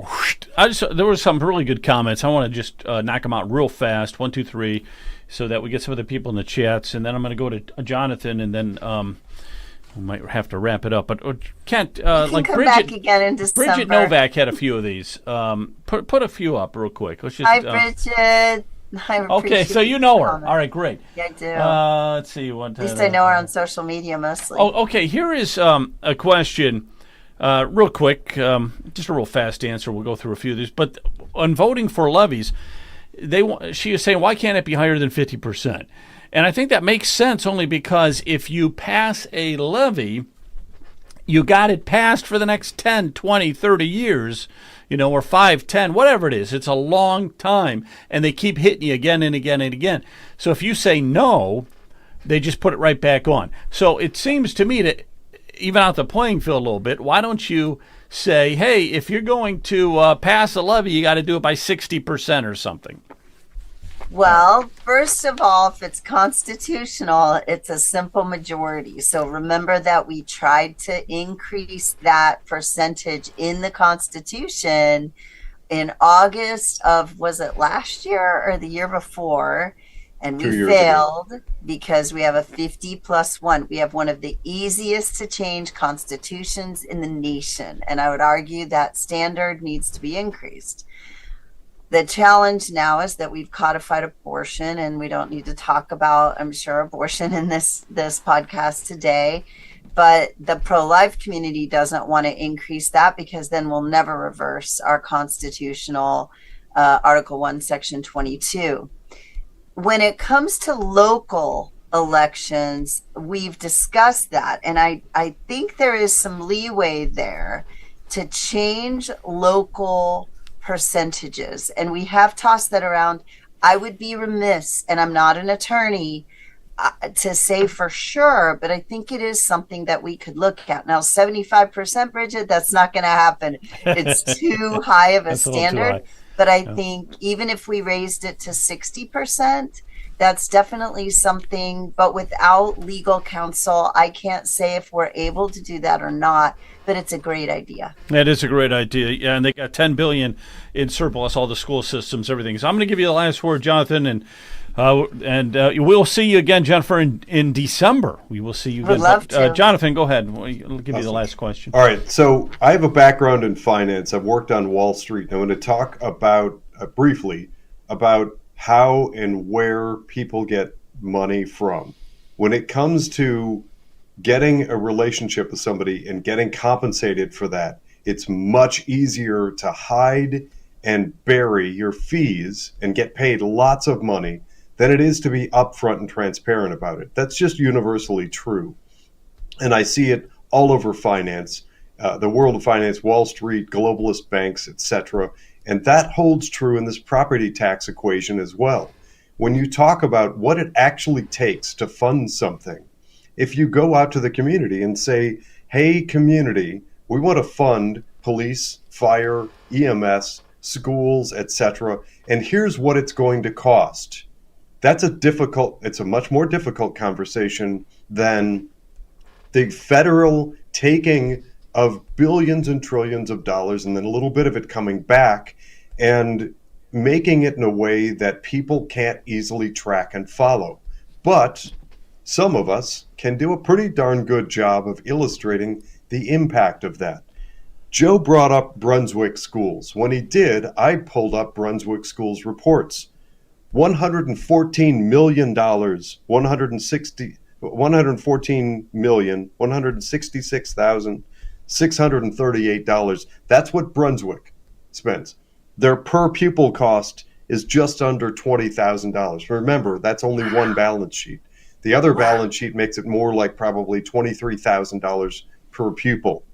There were some really good comments. I want to just knock them out real fast. 1, 2, 3, so that we get some of the people in the chats, and then I'm going to go to Jonathan, and then we might have to wrap it up. But Kent, like come back again in December. Bridget Novak had a few of these. Put a few up real quick. Let's just. Hi, Bridget. Okay, so you know her. All right, great. Yeah, I do. Let's see. At least I know her on social media mostly. Oh, okay. Here is a question, real quick. Just a real fast answer. We'll go through a few of these. But on voting for levies, she is saying, why can't it be higher than 50%? And I think that makes sense only because if you pass a levy you got it passed for the next 10, 20, 30 years, or 5, 10, whatever it is. It's a long time, and they keep hitting you again and again and again. So if you say no, they just put it right back on. So it seems to me to even out the playing field a little bit. Why don't you say, hey, if you're going to pass a levy, you got to do it by 60% or something? Well, first of all, if it's constitutional, it's a simple majority. So remember that we tried to increase that percentage in the Constitution in August of, was it last year or the year before? And we failed because we have a 50+1. We have one of the easiest to change constitutions in the nation. And I would argue that standard needs to be increased. The challenge now is that we've codified abortion, and we don't need to talk about, I'm sure, abortion in this podcast today. But the pro-life community doesn't want to increase that, because then we'll never reverse our constitutional Article 1, Section 22. When it comes to local elections, we've discussed that. And I think there is some leeway there to change local percentages. And we have tossed that around. I would be remiss, and I'm not an attorney, to say for sure, but I think it is something that we could look at. Now, 75%, Bridget, that's not going to happen. It's too high of a standard. But I think even if we raised it to 60%, that's definitely something. But without legal counsel, I can't say if we're able to do that or not. But it's a great idea. That is a great idea. Yeah, and they got $10 billion in surplus, all the school systems, everything. So I'm going to give you the last word, Jonathan, and we'll see you again, Jennifer, in December. We will see you again. Would love to. Jonathan, go ahead. I'll give you the last question. All right. So I have a background in finance. I've worked on Wall Street. I'm going to talk about briefly about how and where people get money from. When it comes to getting a relationship with somebody and getting compensated for that, it's much easier to hide and bury your fees and get paid lots of money than it is to be upfront and transparent about it. That's just universally true. And I see it all over finance, the world of finance, Wall Street, globalist banks, etc. And that holds true in this property tax equation as well. When you talk about what it actually takes to fund something, if you go out to the community and say, hey, community, we want to fund police, fire, EMS, schools, etc., and here's what it's going to cost. It's a much more difficult conversation than the federal taking of billions and trillions of dollars and then a little bit of it coming back and making it in a way that people can't easily track and follow. But some of us can do a pretty darn good job of illustrating the impact of that. Joe brought up Brunswick schools. When he did, I pulled up Brunswick schools reports. $114 million, $114,166,638. That's what Brunswick spends. Their per pupil cost is just under $20,000. Remember, that's only one balance sheet. The other balance sheet makes it more like probably $23,000 per pupil.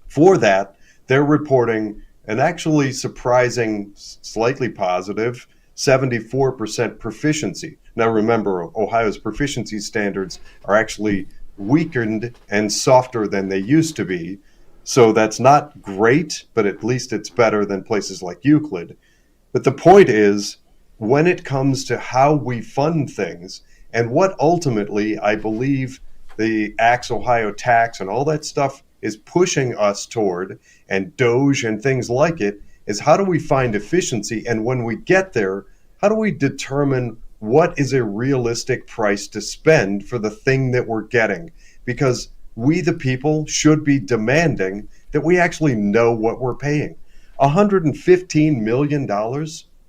For that, they're reporting an actually surprising, slightly positive 74% proficiency. Now remember, Ohio's proficiency standards are actually weakened and softer than they used to be. So that's not great, but at least it's better than places like Euclid. But the point is, when it comes to how we fund things, and what ultimately I believe the Axe Ohio tax and all that stuff is pushing us toward, and Doge and things like it, is how do we find efficiency? And when we get there, how do we determine what is a realistic price to spend for the thing that we're getting? Because we, the people, should be demanding that we actually know what we're paying. $115 million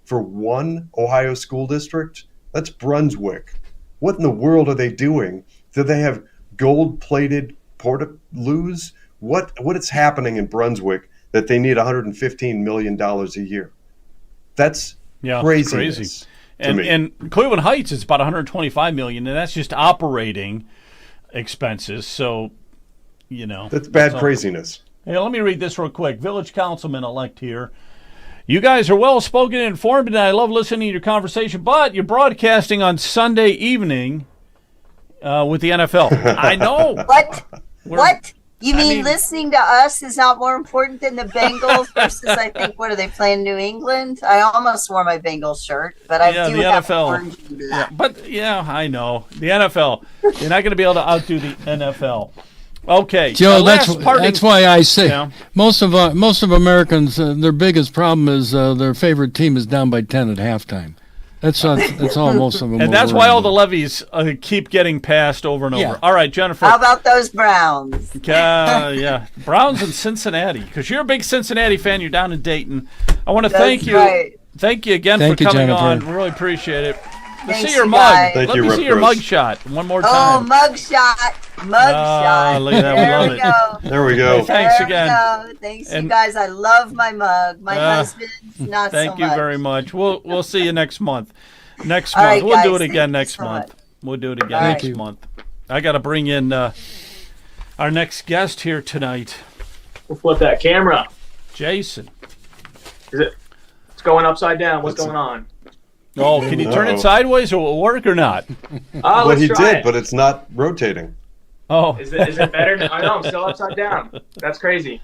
for one Ohio school district? That's Brunswick. What in the world are they doing? Do they have gold-plated portaloos? What is happening in Brunswick that they need $115 million a year? That's crazy. And Cleveland Heights is about $125 million, and that's just operating expenses. So you know. That's bad So- craziness. Hey, let me read this real quick. Village councilman-elect here. You guys are well-spoken and informed, and I love listening to your conversation, but you're broadcasting on Sunday evening with the NFL. I know. What? You I mean, mean- listening to us is not more important than the Bengals versus, I think, what are they playing, New England? I almost wore my Bengals shirt, but I Yeah, do the have NFL. orange and black. Yeah, but, yeah, I know. The NFL. You're not going to be able to outdo the NFL. Okay. Joe, last parting- that's why I say Yeah. most of Americans, their biggest problem is their favorite team is down by 10 at halftime. That's all most of them. And are that's worried why all the about. levies keep getting passed over and Yeah. over. All right, Jennifer. How about those Browns? Yeah, Browns and Cincinnati, because you're a big Cincinnati fan. You're down in Dayton. I want to thank you. Right. Thank you again Thank for you, coming Jennifer. on. Really appreciate it. Let's Thanks, see your you mug. guys. Thank Let you, me Rep see your Rose. mug shot one more Oh, time. mugshot. Mugshot. look at that. We There love we it. go. There we go. Thanks There again. we go. Thanks, And- you guys. I love my mug. My husband's not so much. Thank you very much. We'll see you next month. Next All month. right, We'll do guys. it again Thank you next so month. much. We'll do it again All next right. month. I got to bring in our next guest here tonight, We'll flip that camera. Jason. It's going upside down. What's going on? Oh, can you turn it Uh-oh. sideways or will it work or not? Well, Let's he try did, it. but it's not rotating. Oh, Is it better? I know, I'm still upside down. That's crazy.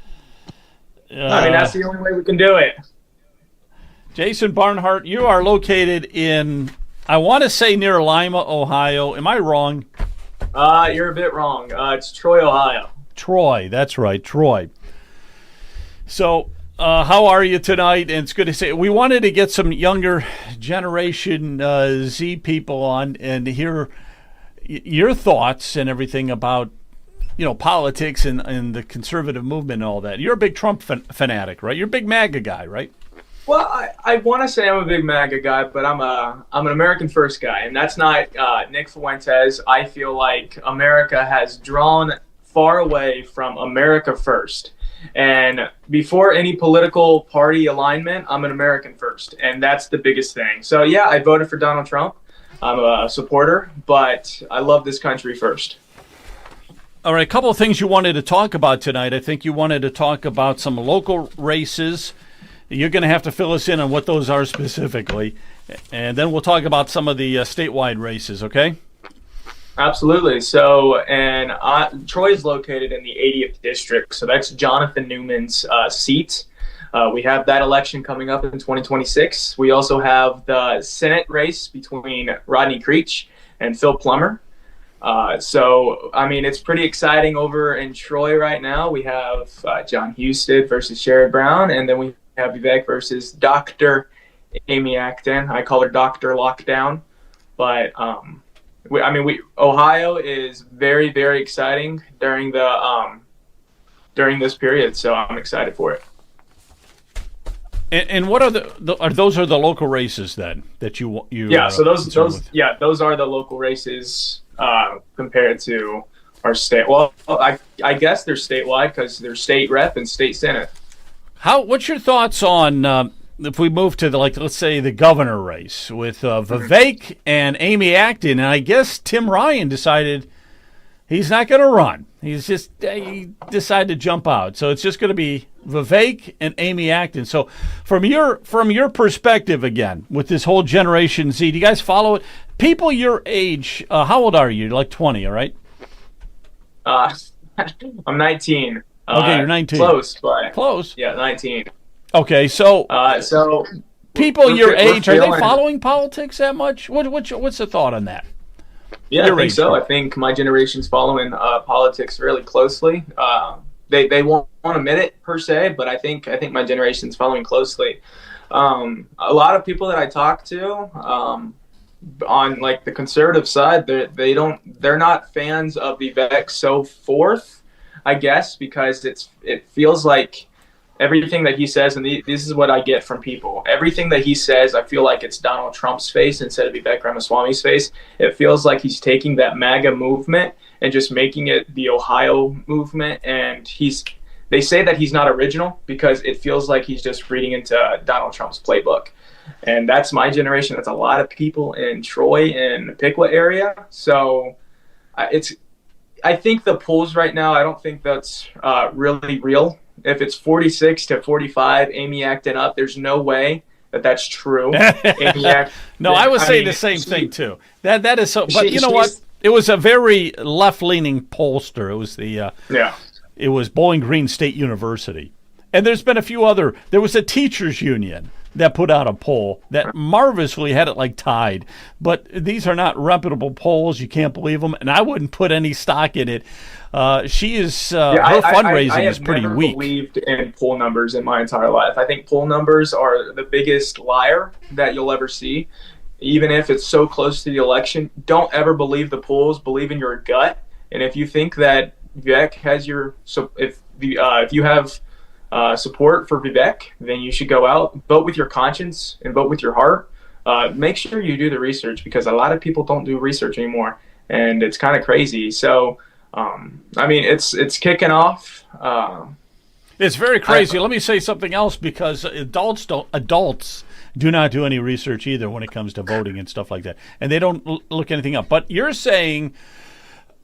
I mean, uh, that's the only way we can do it. Jason Barnhart, you are located in, I want to say near Lima, Ohio. Am I wrong? You're a bit wrong. It's Troy, Ohio. Troy, that's right, Troy. So, how are you tonight? And it's good to say we wanted to get some younger generation Z people on and hear your thoughts and everything about, politics and the conservative movement and all that. You're a big Trump fanatic, right? You're a big MAGA guy, right? Well, I want to say I'm a big MAGA guy, but I'm an American First guy, and that's not Nick Fuentes. I feel like America has drawn far away from America First. And before any political party alignment, I'm an American First, and that's the biggest thing. So yeah, I voted for Donald Trump. I'm a supporter, but I love this country first. All right, a couple of things you wanted to talk about tonight. I think you wanted to talk about some local races. You're going to have to fill us in on what those are specifically. And then we'll talk about some of the statewide races, okay? Absolutely. So, and Troy's located in the 80th district, so that's Jonathan Newman's seat. We have that election coming up in 2026. We also have the Senate race between Rodney Creech and Phil Plummer. So, I mean, it's pretty exciting over in Troy right now. We have John Husted versus Sherrod Brown, and then we have Vivek versus Dr. Amy Acton. I call her Dr. Lockdown. But, Ohio is very, very exciting during this period, so I'm excited for it. And what are those are the local races then that you Yeah, so those with? those are the local races compared to our state. Well, I guess they're statewide because they're state rep and state senate. What's your thoughts on if we move to let's say the governor race with Vivek and Amy Acton, and I guess Tim Ryan decided he's not going to run. He decided to jump out. So it's just going to be Vivek and Amy Acton. So from your perspective again with this whole Generation Z, do you guys follow it? People your age, how old are you? Like 20, all right? I'm 19. Okay, you're 19. Close, but Close. yeah, 19. Okay, so So people we're your age, are they feeling- following politics that much? What's the thought on that? Yeah, Your I think age so. group. I think my generation's following politics really closely. They won't admit it per se, but I think my generation's following closely. A lot of people that I talk to on like the conservative side, they're not fans of Vivek so forth, I guess, because it feels like everything that he says, and this is what I get from people. Everything that he says, I feel like it's Donald Trump's face instead of Vivek Ramaswamy's face. It feels like he's taking that MAGA movement and just making it the Ohio movement. And they say that he's not original because it feels like he's just reading into Donald Trump's playbook. And that's my generation. That's a lot of people in Troy and Piqua area. So I think the polls right now, I don't think that's really real. If it's 46 to 45, Amy acting up, there's no way that that's true. Amy No, I was saying the mean, same thing too. That is so. But you know what? It was a very left-leaning pollster. It was yeah. It was Bowling Green State University, and there's been a few other. There was a teachers union that put out a poll that marvelously had it like tied. But these are not reputable polls. You can't believe them, and I wouldn't put any stock in it. She is her fundraising is pretty weak. I have never believed in poll numbers in my entire life. I think poll numbers are the biggest liar that you'll ever see. Even if it's so close to the election, don't ever believe the polls. Believe in your gut. And if you think that Vivek has your, so if you have support for Vivek, then you should go out, vote with your conscience and vote with your heart. Make sure you do the research, because a lot of people don't do research anymore, and it's kind of crazy. So, I mean, it's kicking off. It's very crazy. Let me say something else, because adults do not do any research either when it comes to voting and stuff like that, and they don't look anything up. But you're saying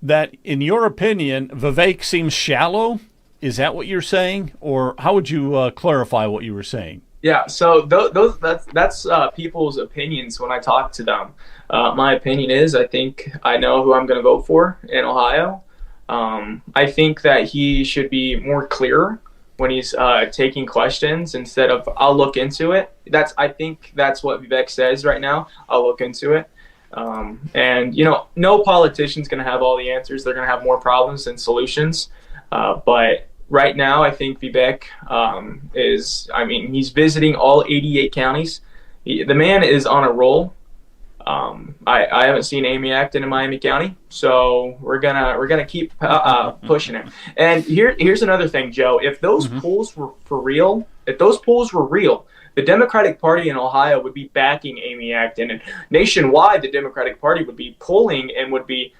that, in your opinion, Vivek seems shallow. Is that what you're saying, or how would you clarify what you were saying? Yeah, so that's people's opinions when I talk to them. My opinion is, I think I know who I'm going to vote for in Ohio. I think that he should be more clear when he's taking questions, instead of "I'll look into it." I think that's what Vivek says right now. I'll look into it. And no politician's going to have all the answers. They're going to have more problems than solutions. But right now, I think Vivek he's visiting all 88 counties. The man is on a roll. I haven't seen Amy acting in Miami County, so we're gonna keep pushing him. And here's another thing, Joe. If those polls were for real, the Democratic Party in Ohio would be backing Amy Acton, and nationwide, the Democratic Party would be pulling and would be,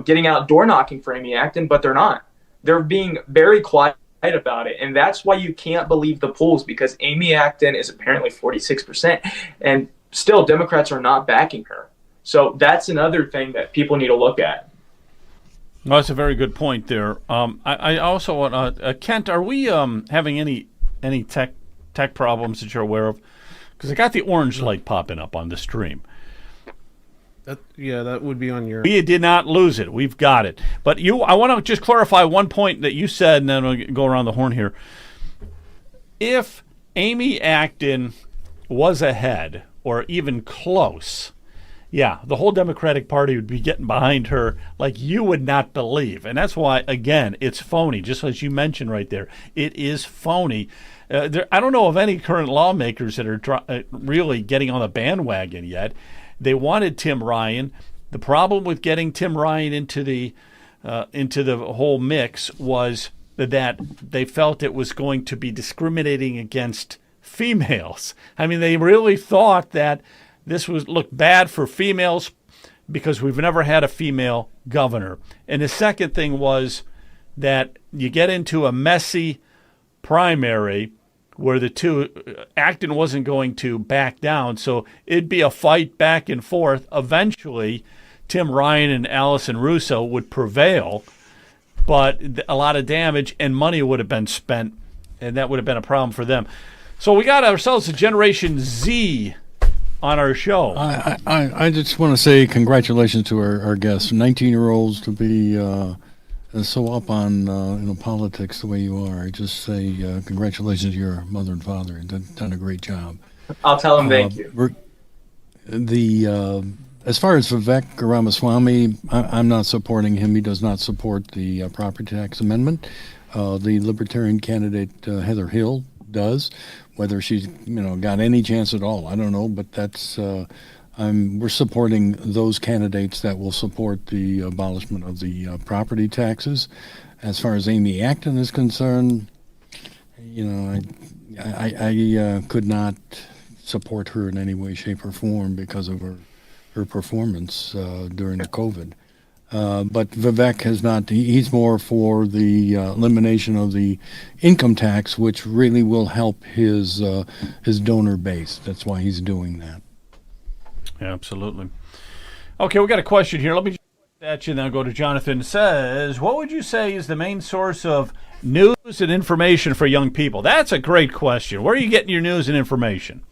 getting out door knocking for Amy Acton, but they're not. They're being very quiet about it, and that's why you can't believe the polls, because Amy Acton is apparently 46%, and still Democrats are not backing her. So that's another thing that people need to look at. No, that's a very good point there. I also want Kent, are we having any tech problems that you're aware of? Because I got the orange light popping up on the stream. That would be on your... We did not lose it. We've got it. But I want to just clarify one point that you said, and then we'll go around the horn here. If Amy Acton was ahead, or even close, yeah, the whole Democratic Party would be getting behind her like you would not believe. And that's why, again, it's phony, just as you mentioned right there. It is phony. I don't know of any current lawmakers that are really getting on the bandwagon yet. They wanted Tim Ryan. The problem with getting Tim Ryan into the whole mix was that they felt it was going to be discriminating against females. I mean, they really thought that this would look bad for females because we've never had a female governor. And the second thing was that you get into a messy primary where the two, Acton wasn't going to back down, so it'd be a fight back and forth. Eventually, Tim Ryan and Allison Russo would prevail, but a lot of damage and money would have been spent, and that would have been a problem for them. So we got ourselves a Generation Z on our show. I just want to say congratulations to our guests, 19-year-olds, to be so up on politics the way you are. I just say congratulations to your mother and father. You've done a great job. I'll tell them thank you. As far as Vivek Ramaswamy, I'm not supporting him. He does not support the property tax amendment. The Libertarian candidate Heather Hill does. Whether she's got any chance at all, I don't know. But that's we're supporting those candidates that will support the abolishment of the property taxes. As far as Amy Acton is concerned, I could not support her in any way, shape, or form because of her performance during the COVID. But Vivek has not. He's more for the elimination of the income tax, which really will help his donor base. That's why he's doing that. Yeah, absolutely. Okay, we got a question here. Let me just put got you. Then I'll go to Jonathan. Says, what would you say is the main source of news and information for young people? That's a great question. Where are you getting your news and information?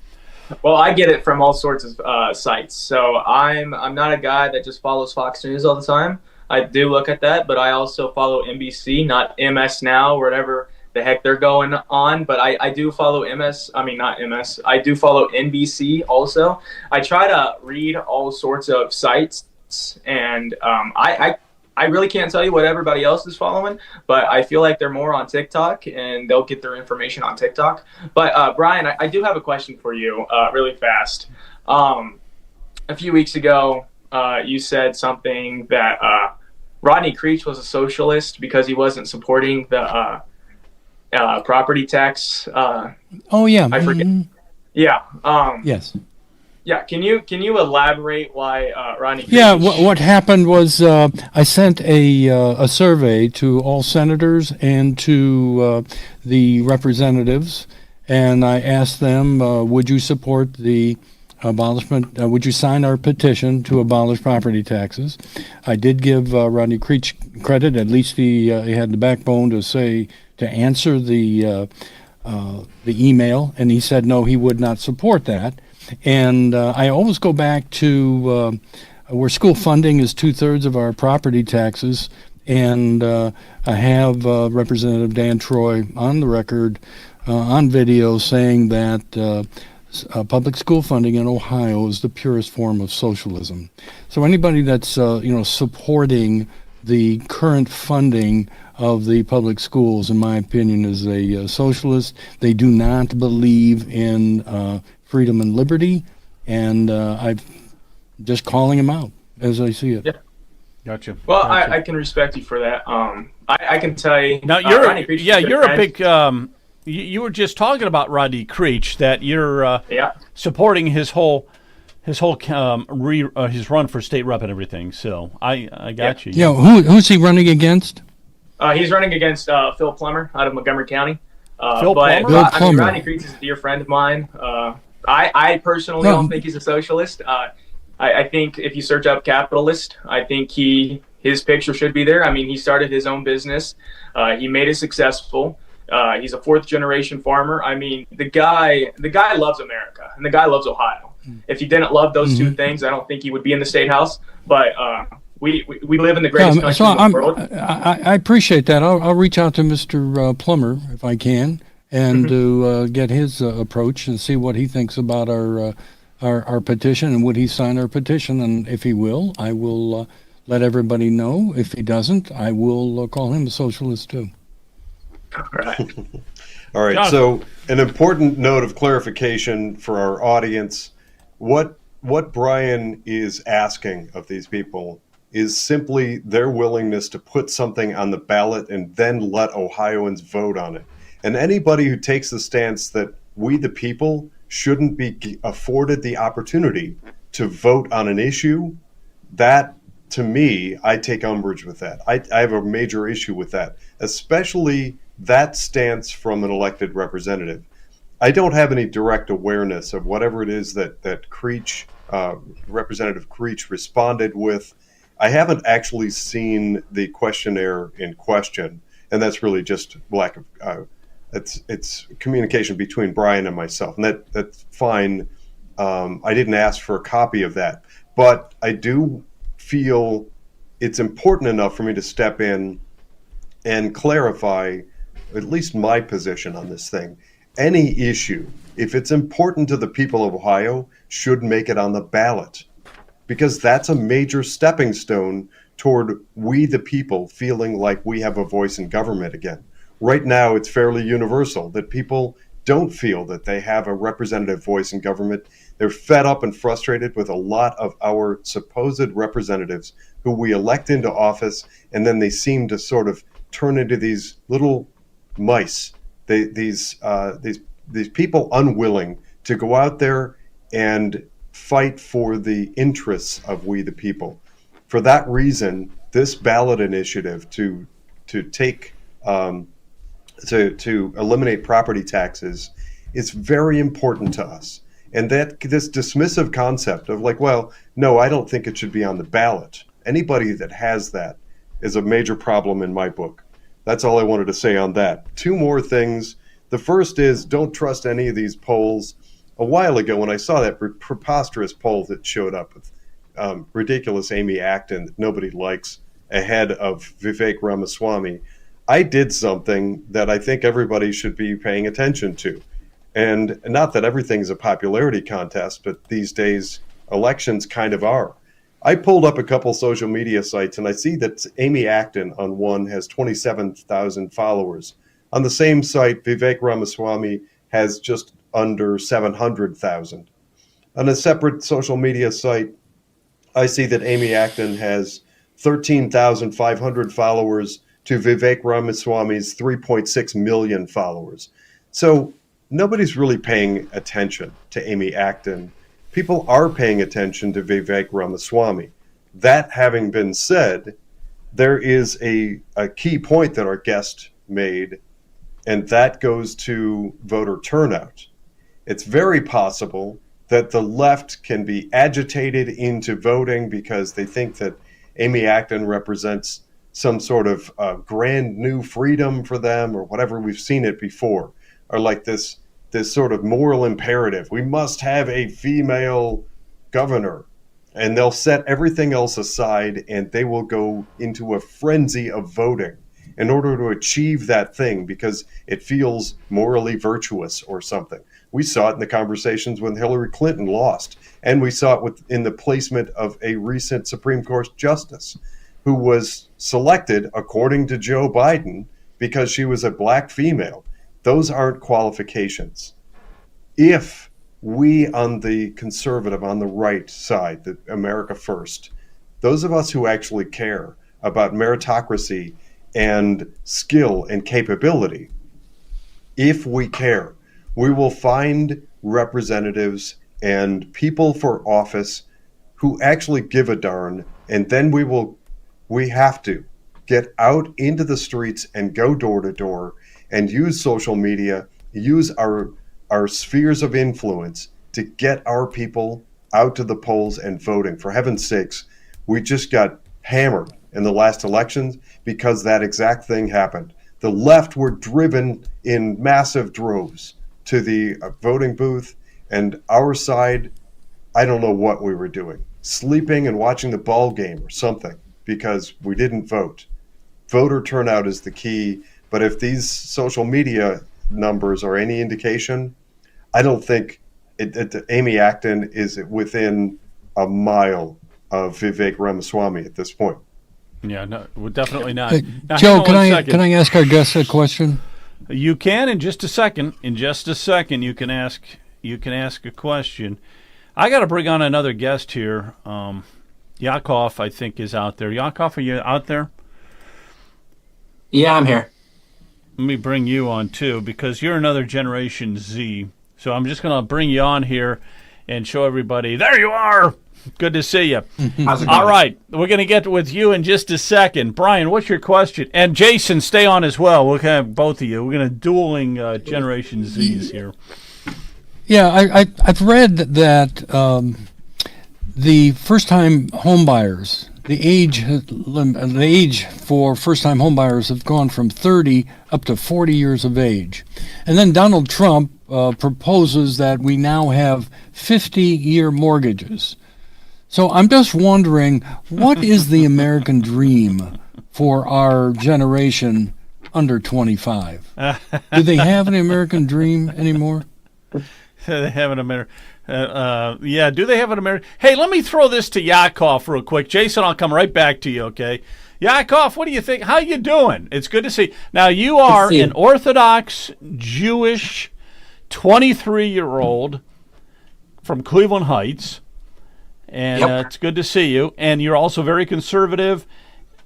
Well, I get it from all sorts of sites. So I'm not a guy that just follows Fox News all the time. I do look at that, but I also follow NBC, not MS Now, whatever the heck they're going on. But I do follow not MS. I do follow NBC also. I try to read all sorts of sites, and I really can't tell you what everybody else is following, but I feel like they're more on TikTok and they'll get their information on TikTok. But Brian, I do have a question for you really fast. A few weeks ago, you said something that Rodney Creech was a socialist because he wasn't supporting the property tax. Oh, yeah. I forget. Mhm. Yeah. Yes. Yeah, can you elaborate why Rodney Creech? Yeah, what happened was I sent a survey to all senators and to the representatives, and I asked them, would you support the abolishment, would you sign our petition to abolish property taxes? I did give Rodney Creech credit, at least he had the backbone to answer the email, and he said no, he would not support that. And I always go back to where school funding is 2/3 of our property taxes, and I have Representative Dan Troy on the record, on video, saying that public school funding in Ohio is the purest form of socialism. So anybody that's supporting the current funding of the public schools, in my opinion, is a socialist. They do not believe in freedom and liberty, and I'm just calling them out as I see it. Yeah. Gotcha. Well, Gotcha. I can respect you for that. I can tell you. Now Rodney Creech is a good you're a friend. big. You were just talking about Rodney Creech, that you're Yeah. supporting his run for state rep and everything. So I got you. Yeah, who's he running against? He's running against Phil Plummer out of Montgomery County. Phil Plummer? Phil I mean, Plummer. Rodney Creech is a dear friend of mine. I personally don't think he's a socialist. I think if you search up capitalist, I think his picture should be there. I mean, he started his own business. He made it successful. He's a fourth generation farmer. I mean, the guy loves America, and the guy loves Ohio. If he didn't love those two things, I don't think he would be in the state house. But we live in the greatest country in the world. I appreciate that. I'll reach out to Mr. Plummer if I can, and to get his approach and see what he thinks about our petition, and would he sign our petition. And if he will, I will let everybody know. If he doesn't, I will call him a socialist too. All right. All right. Jonathan. So an important note of clarification for our audience: what Brian is asking of these people is simply their willingness to put something on the ballot and then let Ohioans vote on it. And anybody who takes the stance that we, the people, shouldn't be afforded the opportunity to vote on an issue, that, to me, I take umbrage with that. I have a major issue with that, especially that stance from an elected representative. I don't have any direct awareness of whatever it is that Creech, Representative Creech, responded with. I haven't actually seen the questionnaire in question, and that's really just lack of it's communication between Brian and myself, and that's fine. I didn't ask for a copy of that, but I do feel it's important enough for me to step in and clarify at least my position on this thing. Any issue, if it's important to the people of Ohio, should make it on the ballot, because that's a major stepping stone toward we, the people, feeling like we have a voice in government again. Right now, it's fairly universal that people don't feel that they have a representative voice in government. They're fed up and frustrated with a lot of our supposed representatives who we elect into office, and then they seem to sort of turn into these little mice. These people unwilling to go out there and fight for the interests of we the people. For that reason, this ballot initiative to eliminate property taxes is very important to us. And that this dismissive concept of like, well, no, I don't think it should be on the ballot. Anybody that has that is a major problem in my book. That's all I wanted to say on that. Two more things. The first is, don't trust any of these polls. A while ago, when I saw that preposterous poll that showed up with ridiculous Amy Acton that nobody likes ahead of Vivek Ramaswamy, I did something that I think everybody should be paying attention to. And not that everything's a popularity contest, but these days elections kind of are. I pulled up a couple social media sites, and I see that Amy Acton on one has 27,000 followers. On the same site, Vivek Ramaswamy has just under 700,000. On a separate social media site, I see that Amy Acton has 13,500 followers to Vivek Ramaswamy's 3.6 million followers. So nobody's really paying attention to Amy Acton. People are paying attention to Vivek Ramaswamy. That having been said, there is a key point that our guest made, and that goes to voter turnout. It's very possible that the left can be agitated into voting because they think that Amy Acton represents some sort of grand new freedom for them, or whatever. We've seen it before, or like this sort of moral imperative. We must have a female governor, and they'll set everything else aside and they will go into a frenzy of voting in order to achieve that thing because it feels morally virtuous or something. We saw it in the conversations when Hillary Clinton lost, and we saw it in the placement of a recent Supreme Court justice who was selected according to Joe Biden because she was a black female. Those aren't qualifications. If we on the conservative, on the right side, the America First, those of us who actually care about meritocracy and skill and capability, if we care, we will find representatives and people for office who actually give a darn, and then we have to get out into the streets and go door to door and use social media, use our spheres of influence to get our people out to the polls and voting. For heaven's sakes, we just got hammered in the last elections because that exact thing happened. The left were driven in massive droves to the voting booth, and our side, I don't know what we were doing, sleeping and watching the ball game or something, because we didn't vote. Voter turnout is the key, but if these social media numbers are any indication, I don't think Amy Acton is within a mile of Vivek Ramaswamy at this point. Yeah, no, we're definitely not. Now, Joe, can I ask our guest a question? You can in just a second. In just a second, you can ask a question. I got to bring on another guest here. Yakov, I think, is out there. Yakov, are you out there? Yeah, I'm here. Let me bring you on too, because you're another Generation Z. So I'm just going to bring you on here and show everybody. There you are. Good to see you. How's it going? All right, we're going to get with you in just a second. Brian, what's your question? And Jason, stay on as well. We'll have both of you. We're going to dueling Generation Zs here. Yeah, I've read that the first-time home buyers, the age for first-time home buyers have gone from 30 up to 40 years of age. And then Donald Trump proposes that we now have 50-year mortgages. So I'm just wondering, what is the American dream for our generation under 25? Do they have an American dream anymore? They have an American. Yeah, do they have an American? Hey, let me throw this to Yakov real quick. Jason, I'll come right back to you, okay? Yakov, what do you think? How you doing? It's good to see. Now, you are an Orthodox Jewish 23-year-old from Cleveland Heights, and it's good to see you. And you're also very conservative,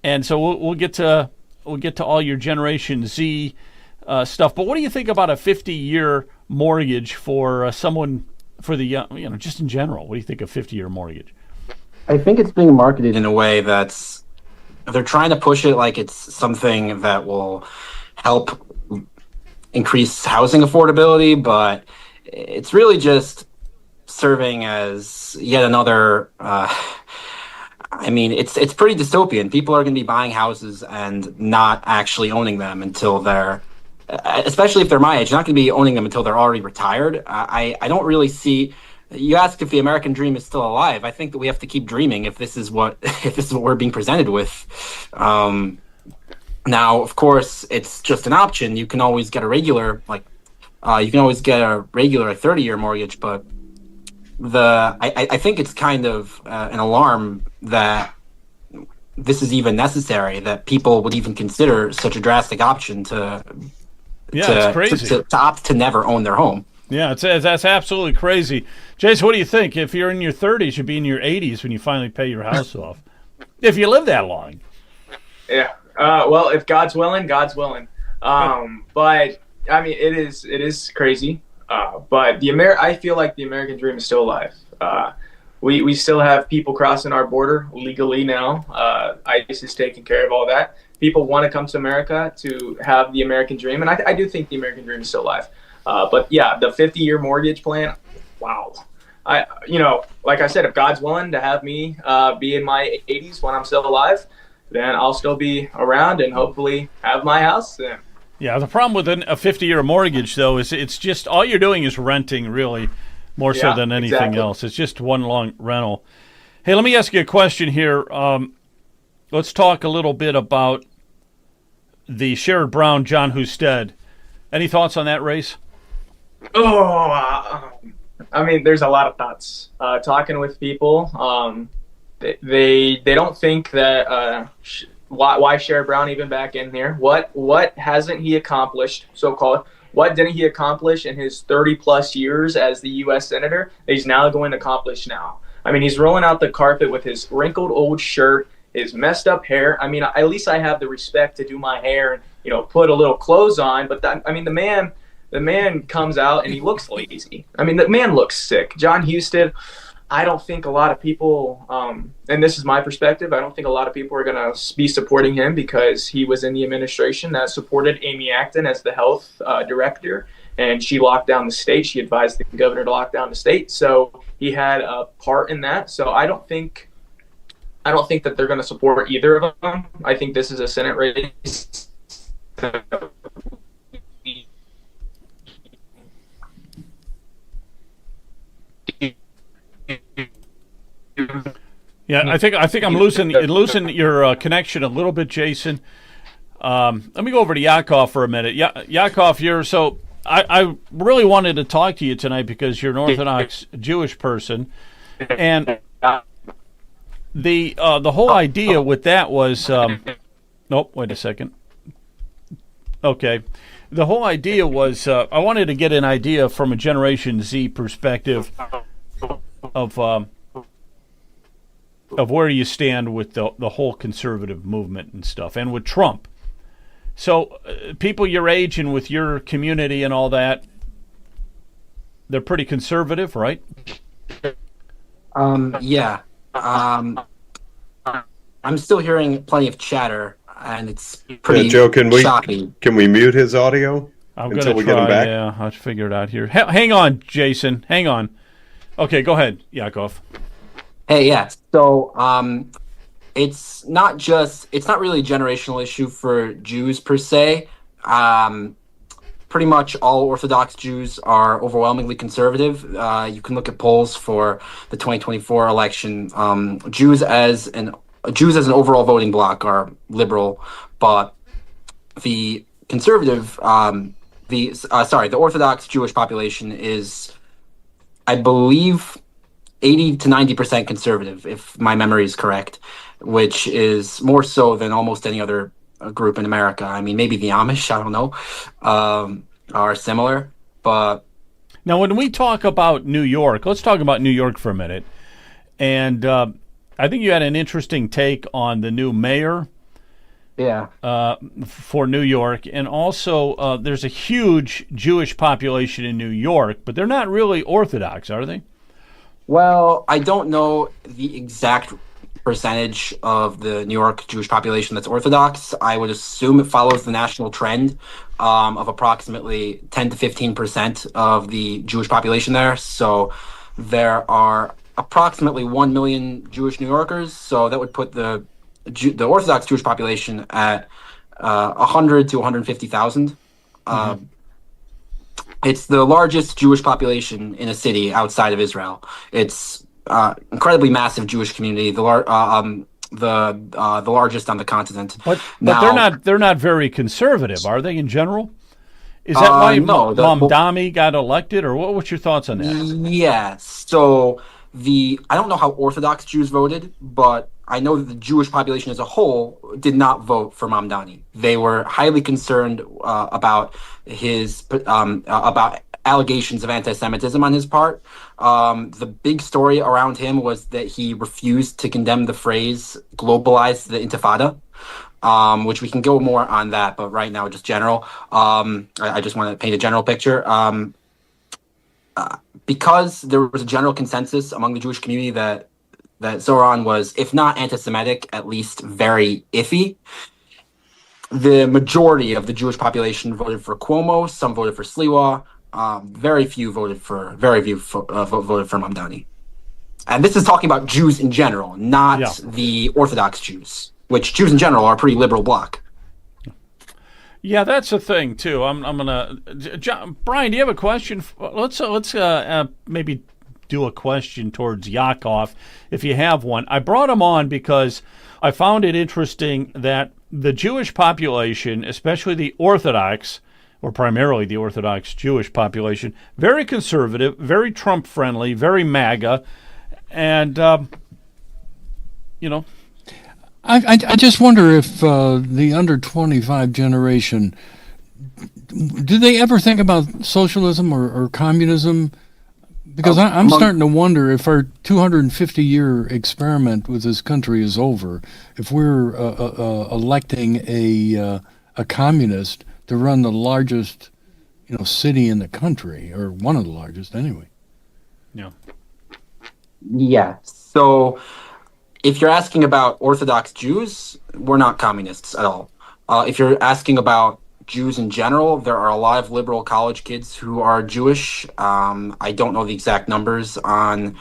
and so we'll get to all your Generation Z stuff. But what do you think about a 50-year mortgage for someone, for the young, just in general? What do you think of 50-year mortgage? I think it's being marketed in a way that's, they're trying to push it like it's something that will help increase housing affordability, but it's really just serving as yet another, I I mean, it's pretty dystopian. People are going to be buying houses and not actually owning them until they're, especially if they're my age, not going to be owning them until they're already retired. I don't really see. You asked if the American dream is still alive. I think that we have to keep dreaming if this is what if this is what we're being presented with. Now, of course, it's just an option. You can always get a regular 30-year mortgage, but I think it's kind of an alarm that this is even necessary, that people would even consider such a drastic option it's crazy. to opt to never own their home. Yeah, that's absolutely crazy. Jason, what do you think? If you're in your 30s, you'll be in your 80s when you finally pay your house off. If you live that long. Yeah. Well, if God's willing, God's willing. But I mean, it is crazy. But I feel like the American dream is still alive. We still have people crossing our border legally now. ICE is taking care of all that. People want to come to America to have the American dream, and I do think the American dream is still alive. But yeah, the 50-year mortgage plan, wow. Like I said, if God's willing to have me be in my 80s when I'm still alive, then I'll still be around and hopefully have my house then. Yeah, the problem with a 50-year mortgage, though, is it's just all you're doing is renting, really, more so than anything else. It's just one long rental. Hey, let me ask you a question here. Let's talk a little bit about the Sherrod Brown, John Husted. Any thoughts on that race? I mean, there's a lot of thoughts. Talking with people, they don't think that why Sherrod Brown even back in here? What hasn't he accomplished, so-called? What didn't he accomplish in his 30-plus years as the U.S. Senator that he's now going to accomplish now? I mean, he's rolling out the carpet with his wrinkled old shirt, his messed up hair. I mean, at least I have the respect to do my hair and, put a little clothes on. But the man comes out and he looks lazy. I mean, the man looks sick. John Husted, I don't think a lot of people, and this is my perspective, I don't think a lot of people are going to be supporting him because he was in the administration that supported Amy Acton as the health director, and she locked down the state. She advised the governor to lock down the state, so he had a part in that. So I don't think that they're going to support either of them. I think this is a Senate race. Yeah, I think I'm losing your connection a little bit, Jason. Let me go over to Yakov for a minute. Yakov, I really wanted to talk to you tonight because you're an Orthodox Jewish person, and the whole idea with that was nope. Wait a second. Okay. The whole idea was I wanted to get an idea from a Generation Z perspective of where you stand with the whole conservative movement and stuff, and with Trump. So people your age and with your community and all that, they're pretty conservative, right? Yeah. I'm still hearing plenty of chatter, and it's pretty Joe, shocking. Can we mute his audio until we get him back? Yeah, I'll figure it out here. Hang on, Jason. Hang on. Okay, go ahead, Yakov. Hey, yeah. So it's not really a generational issue for Jews per se. Pretty much all Orthodox Jews are overwhelmingly conservative. You can look at polls for the 2024 election. Jews as an overall voting bloc are liberal, but the conservative, the Orthodox Jewish population is, I believe, 80 to 90% conservative, if my memory is correct, which is more so than almost any other group in America. I mean, maybe the Amish, I don't know, are similar. But now, when we talk about New York, let's talk about New York for a minute. And I think you had an interesting take on the new mayor. Yeah. For New York. And also, there's a huge Jewish population in New York, but they're not really Orthodox, are they? Well, I don't know the exact percentage of the New York Jewish population that's Orthodox. I would assume it follows the national trend of approximately 10 to 15% of the Jewish population there. So there are approximately 1 million Jewish New Yorkers. So that would put the Orthodox Jewish population at 100 to 150,000. It's the largest Jewish population in a city outside of Israel. It's incredibly massive Jewish community, the largest on the continent. But Now, they're not very conservative, are they? In general, is that why no, Mamdani got elected, or what's your thoughts on that? yeah. So I don't know how Orthodox Jews voted, but I know that the Jewish population as a whole did not vote for Mamdani. They were highly concerned about his about allegations of anti-Semitism on his part. The big story around him was that he refused to condemn the phrase "globalize the Intifada," which we can go more on that, but right now, just general. I just want to paint a general picture. Because there was a general consensus among the Jewish community that Zoran was, if not anti-Semitic, at least very iffy. The majority of the Jewish population voted for Cuomo. Some voted for Sliwa. Very few voted for Mamdani. And this is talking about Jews in general, not the Orthodox Jews, which Jews in general are a pretty liberal bloc. Yeah, that's the thing too. I'm gonna, Brian. Do you have a question? Let's maybe do a question towards Yakov if you have one. I brought him on because I found it interesting that the Jewish population, especially the Orthodox, or primarily the Orthodox Jewish population, very conservative, very Trump friendly, very MAGA, and I just wonder if the under 25 generation, do they ever think about socialism or communism? Because I'm starting to wonder if our 250-year experiment with this country is over, if we're electing a communist to run the largest, city in the country, or one of the largest anyway. Yeah. Yeah. So if you're asking about Orthodox Jews, we're not communists at all. If you're asking about Jews in general, there are a lot of liberal college kids who are Jewish. I don't know the exact numbers on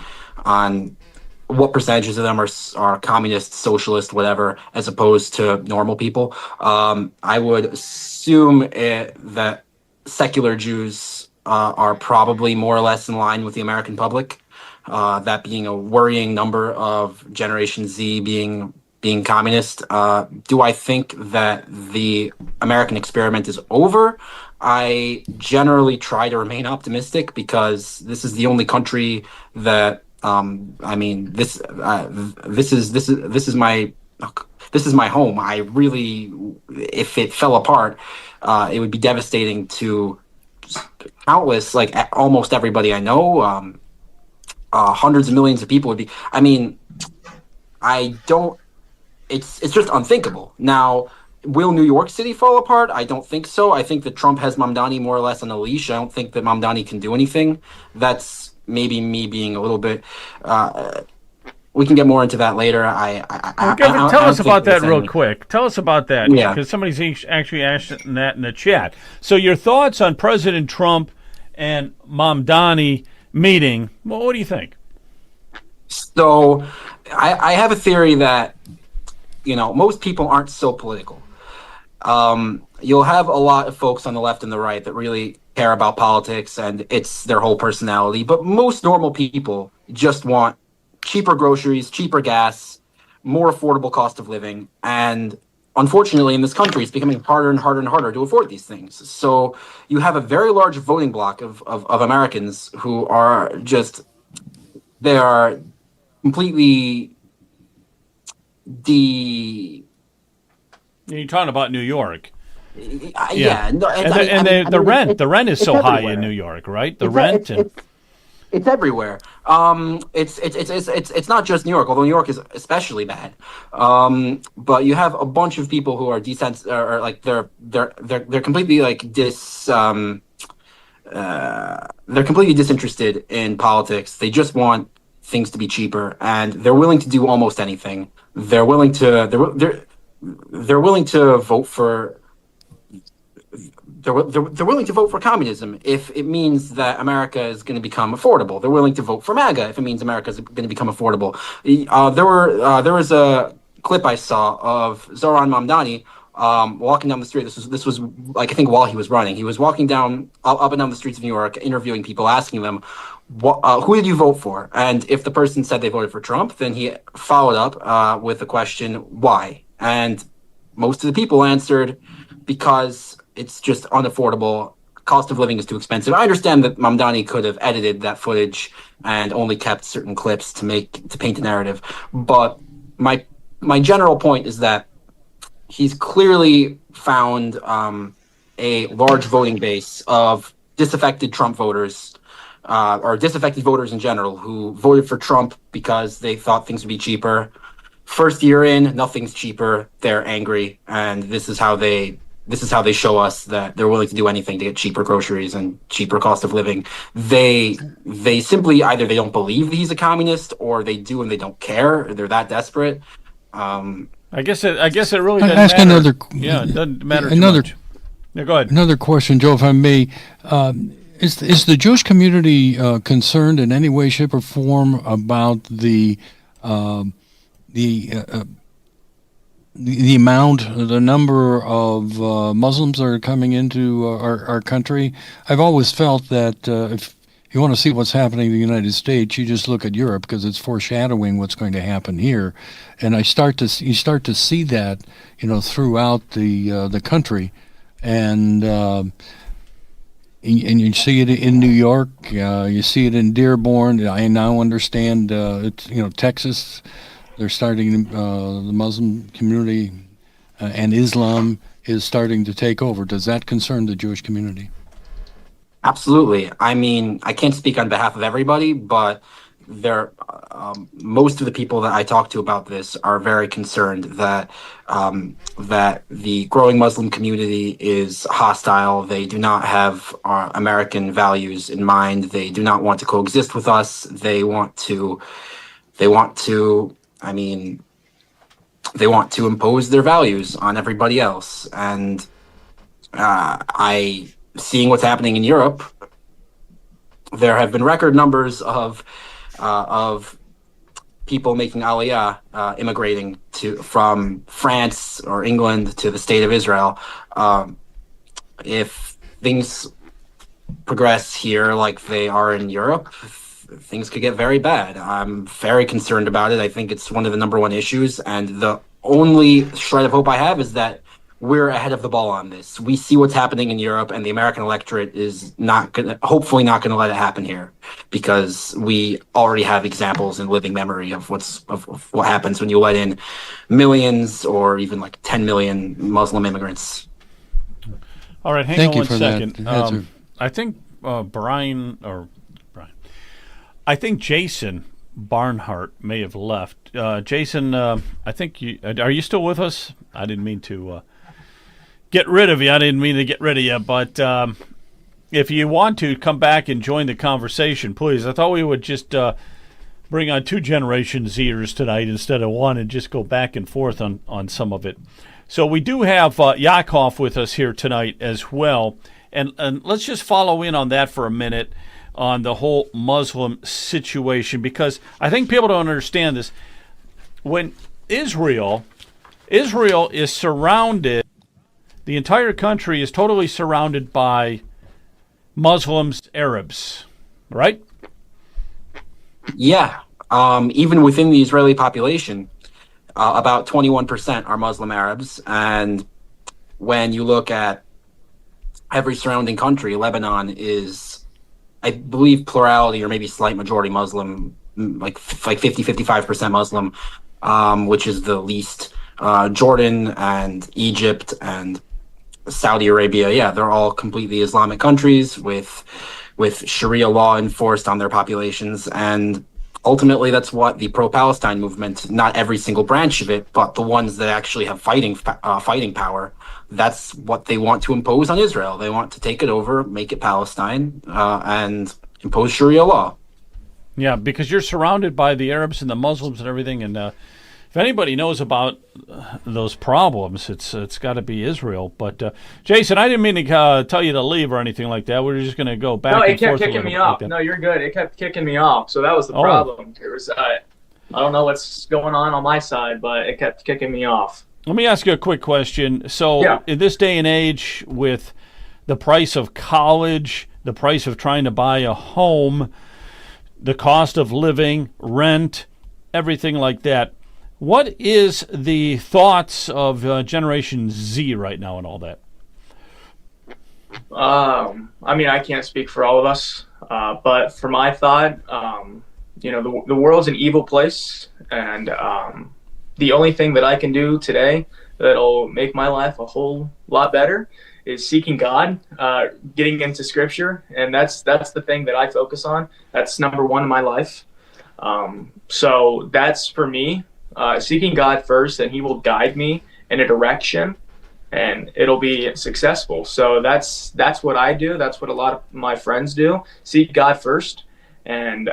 what percentages of them are communist, socialist, whatever, as opposed to normal people. I would assume that secular Jews are probably more or less in line with the American public. That being a worrying number of Generation Z being communist. Do I think that the American experiment is over? I generally try to remain optimistic because this is the only country that this is my home. I really, if it fell apart, it would be devastating to countless, like almost everybody I know. Hundreds of millions of people would be. I mean, I don't. It's just unthinkable. Now, will New York City fall apart? I don't think so. I think that Trump has Mamdani more or less on a leash. I don't think that Mamdani can do anything. That's maybe me being a little bit. We can get more into that later. Tell us about that real quick. Tell us about that. Yeah. Because somebody's actually asking that in the chat. So your thoughts on President Trump and Mamdani meeting, well, what do you think? So I have a theory that, most people aren't so political. You'll have a lot of folks on the left and the right that really care about politics and it's their whole personality. But most normal people just want cheaper groceries, cheaper gas, more affordable cost of living. And unfortunately, in this country, it's becoming harder and harder and harder to afford these things. So you have a very large voting bloc of Americans who are they are completely You're talking about New York. Yeah. No, the rent is so high in New York, right? It's everywhere. It's not just New York, although New York is especially bad. But you have a bunch of people who are they're completely they're completely disinterested in politics. They just want things to be cheaper, and they're willing to do almost anything. They're willing to vote for. they're willing to vote for communism if it means that America is going to become affordable. They're willing to vote for MAGA if it means America is going to become affordable. There was a clip I saw of Zoran Mamdani walking down the street. This was like, I think while he was running, he was walking down up and down the streets of New York, interviewing people, asking them, who did you vote for? And if the person said they voted for Trump, then he followed up with the question, why? And most of the people answered, because it's just unaffordable. Cost of living is too expensive. I understand that Mamdani could have edited that footage and only kept certain clips to paint a narrative. But my general point is that he's clearly found a large voting base of disaffected Trump voters, or disaffected voters in general, who voted for Trump because they thought things would be cheaper. First year in, nothing's cheaper. They're angry, and this is how they show us that they're willing to do anything to get cheaper groceries and cheaper cost of living. They simply either they don't believe he's a communist, or they do and they don't care. They're that desperate. I guess it really doesn't ask matter. It doesn't matter too much. Yeah, go ahead. Another question, Joe, if I may. Is the Jewish community concerned in any way, shape, or form about the number of Muslims that are coming into our country? I've always felt that if you want to see what's happening in the United States, you just look at Europe, because it's foreshadowing what's going to happen here. And you start to see that, throughout the country, and you see it in New York, you see it in Dearborn. I now understand it's Texas. They're starting the Muslim community and Islam is starting to take over. Does that concern the Jewish community? Absolutely. I mean, I can't speak on behalf of everybody, but most of the people that I talk to about this are very concerned that that the growing Muslim community is hostile. They do not have American values in mind. They do not want to coexist with us. They want to impose their values on everybody else. And seeing what's happening in Europe, there have been record numbers of people making aliyah, immigrating from France or England to the state of Israel. If things progress here like they are in Europe, things could get very bad. I'm very concerned about it. I think it's one of the number one issues, and the only shred of hope I have is that we're ahead of the ball on this. We see what's happening in Europe, and the American electorate is hopefully not going to let it happen here, because we already have examples in living memory of what happens when you let in millions or even like 10 million Muslim immigrants. All right, hang on one second. I think I think Jason Barnhart may have left. Jason, I think are you still with us? I didn't mean to get rid of you. I didn't mean to get rid of you, but if you want to come back and join the conversation, please. I thought we would just bring on two Generation Zers tonight instead of one, and just go back and forth on some of it. So we do have Yakov with us here tonight as well, and let's just follow in on that for a minute, on the whole Muslim situation, because I think people don't understand this. When Israel is surrounded, the entire country is totally surrounded by Muslims, Arabs, right? Yeah. Even within the Israeli population, about 21% are Muslim Arabs. And when you look at every surrounding country, Lebanon is, I believe, plurality or maybe slight majority Muslim, like 50-55% Muslim, which is the least. Jordan and Egypt and Saudi Arabia, yeah, they're all completely Islamic countries with Sharia law enforced on their populations. And ultimately, that's what the pro-Palestine movement, not every single branch of it, but the ones that actually have fighting power, that's what they want to impose on Israel. They want to take it over, make it Palestine, and impose Sharia law. Yeah, because you're surrounded by the Arabs and the Muslims and everything, and if anybody knows about those problems, it's got to be Israel. But Jason, I didn't mean to tell you to leave or anything like that. We're just going to go back. No, and it kept forth kicking me off. No, you're good. It kept kicking me off, so that was the problem. It was I don't know what's going on my side, but it kept kicking me off. Let me ask you a quick question. So, in this day and age, with the price of college, the price of trying to buy a home, the cost of living, rent, everything like that, what is the thoughts of Generation Z right now and all that? I mean, I can't speak for all of us, but for my thought, the world's an evil place, and the only thing that I can do today that'll make my life a whole lot better is seeking God, getting into Scripture, and that's the thing that I focus on. That's number one in my life. So that's for me, seeking God first, and He will guide me in a direction, and it'll be successful. So that's what I do. That's what a lot of my friends do. Seek God first, and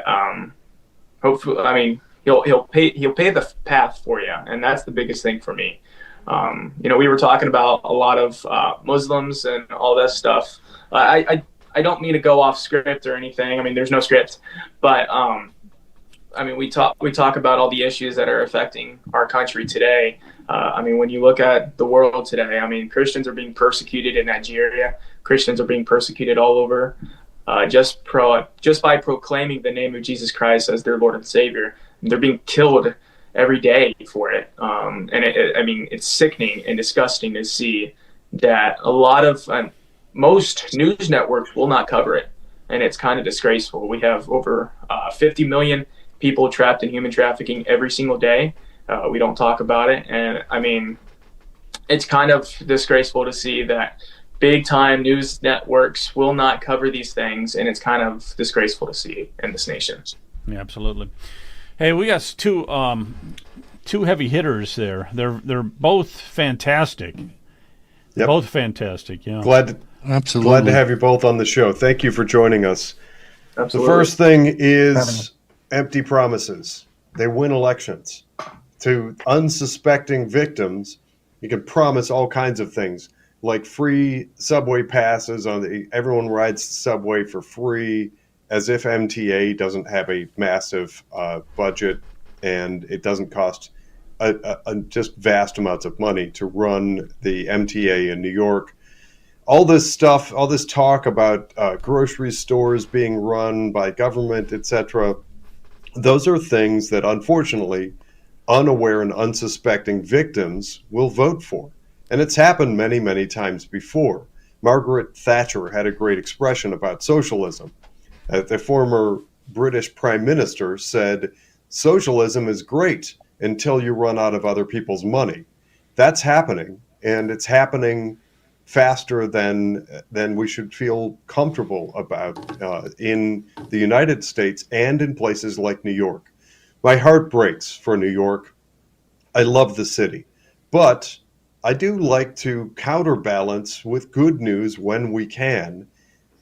hopefully, I mean, he'll pay the path for you, and that's the biggest thing for me. We were talking about a lot of Muslims and all that stuff. I don't mean to go off script or anything. I mean, there's no script, but we talk about all the issues that are affecting our country today. When you look at the world today, Christians are being persecuted in Nigeria. Christians are being persecuted all over, just by proclaiming the name of Jesus Christ as their Lord and Savior. They're being killed every day for it. It's sickening and disgusting to see that a lot of most news networks will not cover it, and it's kind of disgraceful. We have over 50 million people trapped in human trafficking every single day. We don't talk about it, and it's kind of disgraceful to see that big time news networks will not cover these things, and it's kind of disgraceful to see in this nation. Yeah, absolutely. Hey, we got two heavy hitters there. They're both fantastic. Yep. Both fantastic. Yeah. Glad to have you both on the show. Thank you for joining us. Absolutely. The first thing is empty promises. They win elections. To unsuspecting victims, you can promise all kinds of things, like free subway passes everyone rides the subway for free, as if MTA doesn't have a massive budget and it doesn't cost just vast amounts of money to run the MTA in New York. All this stuff, all this talk about grocery stores being run by government, etc., those are things that, unfortunately, unaware and unsuspecting victims will vote for. And it's happened many, many times before. Margaret Thatcher had a great expression about socialism. The former British Prime Minister said, "Socialism is great until you run out of other people's money." That's happening, and it's happening faster than we should feel comfortable about in the United States and in places like New York. My heart breaks for New York. I love the city, but I do like to counterbalance with good news when we can.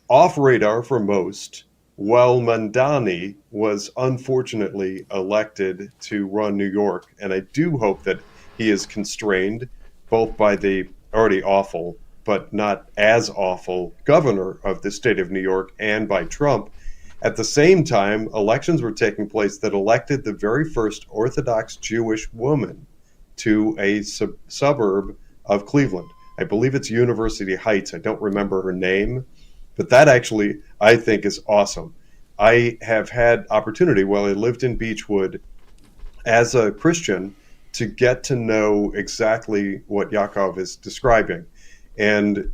Off radar for most, while Mandani was unfortunately elected to run New York, and I do hope that he is constrained both by the already awful but not as awful governor of the state of New York and by Trump. At the same time, elections were taking place that elected the very first Orthodox Jewish woman to a suburb of Cleveland. I believe it's University Heights. I don't remember her name, but that actually, I think, is awesome. I have had opportunity while I lived in Beechwood as a Christian to get to know exactly what Yaakov is describing. And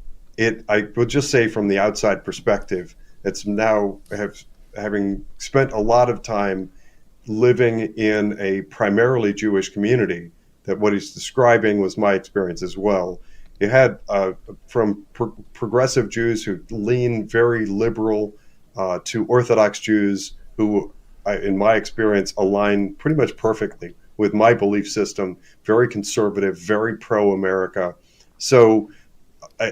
I would just say from the outside perspective, it's now having spent a lot of time living in a primarily Jewish community, that what he's describing was my experience as well. You had from progressive Jews who lean very liberal to Orthodox Jews who, in my experience, align pretty much perfectly with my belief system, very conservative, very pro-America. So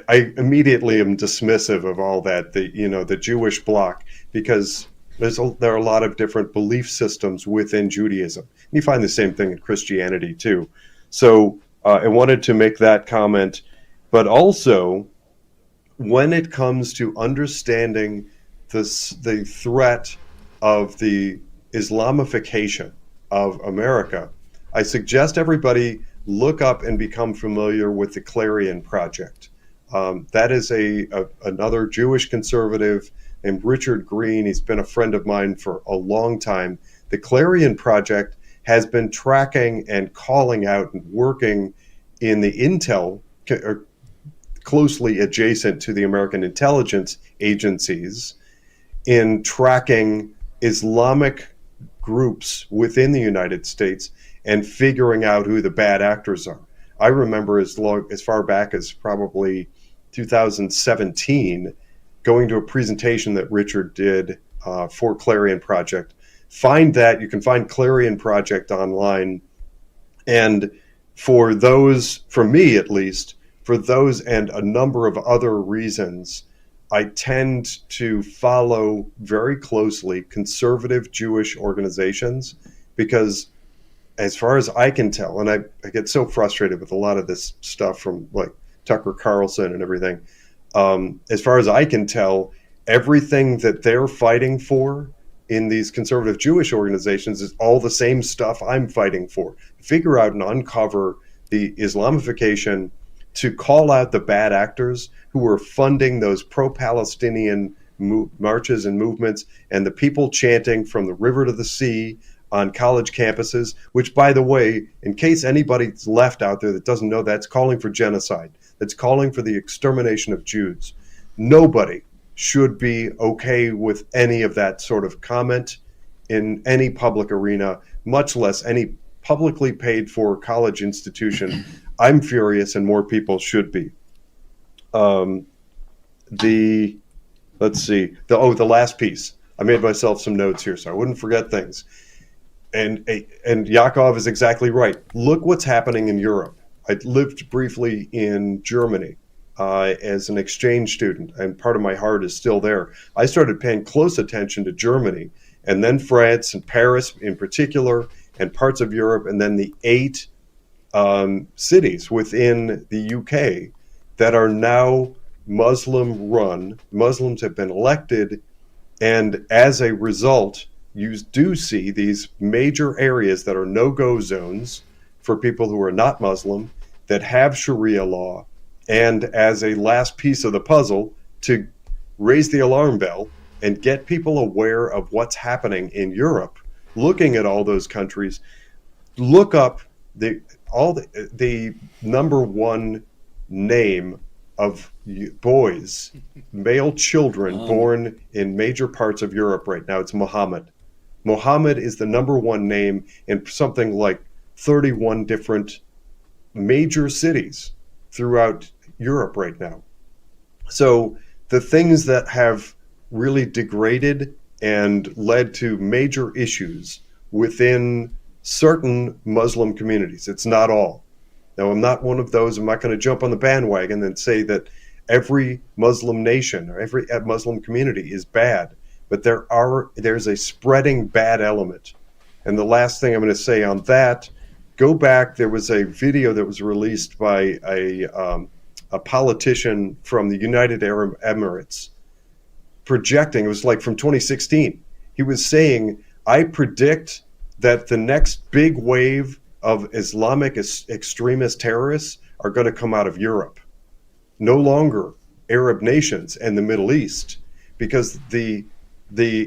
I immediately am dismissive of all that, the Jewish bloc, because there are a lot of different belief systems within Judaism. And you find the same thing in Christianity too. So I wanted to make that comment, but also when it comes to understanding the threat of the Islamification of America, I suggest everybody look up and become familiar with the Clarion Project. That is another Jewish conservative named Richard Green. He's been a friend of mine for a long time. The Clarion Project has been tracking and calling out and working in the intel, closely adjacent to the American intelligence agencies, in tracking Islamic groups within the United States and figuring out who the bad actors are. I remember as far back as probably 2017 going to a presentation that Richard did for Clarion Project. You can find Clarion Project online. And for me at least, for those and a number of other reasons, I tend to follow very closely conservative Jewish organizations because, as far as I can tell, and I get so frustrated with a lot of this stuff from like Tucker Carlson and everything, as far as I can tell, everything that they're fighting for in these conservative Jewish organizations is all the same stuff I'm fighting for. Figure out and uncover the Islamification, to call out the bad actors who are funding those pro-Palestinian marches and movements, and the people chanting from the river to the sea on college campuses, which, by the way, in case anybody's left out there that doesn't know, that's calling for genocide. That's calling for the extermination of Jews. Nobody should be okay with any of that sort of comment in any public arena, much less any publicly paid for college institution. I'm furious, and more people should be. The last piece. I made myself some notes here so I wouldn't forget things. And Yaakov is exactly right. Look what's happening in Europe. I lived briefly in Germany as an exchange student, and part of my heart is still there. I started paying close attention to Germany, and then France and Paris in particular, and parts of Europe, and then the 8 cities within the UK that are now Muslim run. Muslims have been elected, and as a result, you do see these major areas that are no-go zones for people who are not Muslim, that have Sharia law. And as a last piece of the puzzle, to raise the alarm bell and get people aware of what's happening in Europe, looking at all those countries, look up the number one name of boys, male children born in major parts of Europe right now. It's Muhammad. Muhammad is the number one name in something like 31 different major cities throughout Europe right now. So the things that have really degraded and led to major issues within certain Muslim communities, it's not all. Now, I'm not one of those. I'm not going to jump on the bandwagon and say that every Muslim nation or every Muslim community is bad, but there's a spreading bad element. And the last thing I'm going to say on that, go back. There was a video that was released by a politician from the United Arab Emirates projecting, it was like from 2016. He was saying, I predict that the next big wave of Islamic extremist terrorists are going to come out of Europe. No longer Arab nations and the Middle East, because the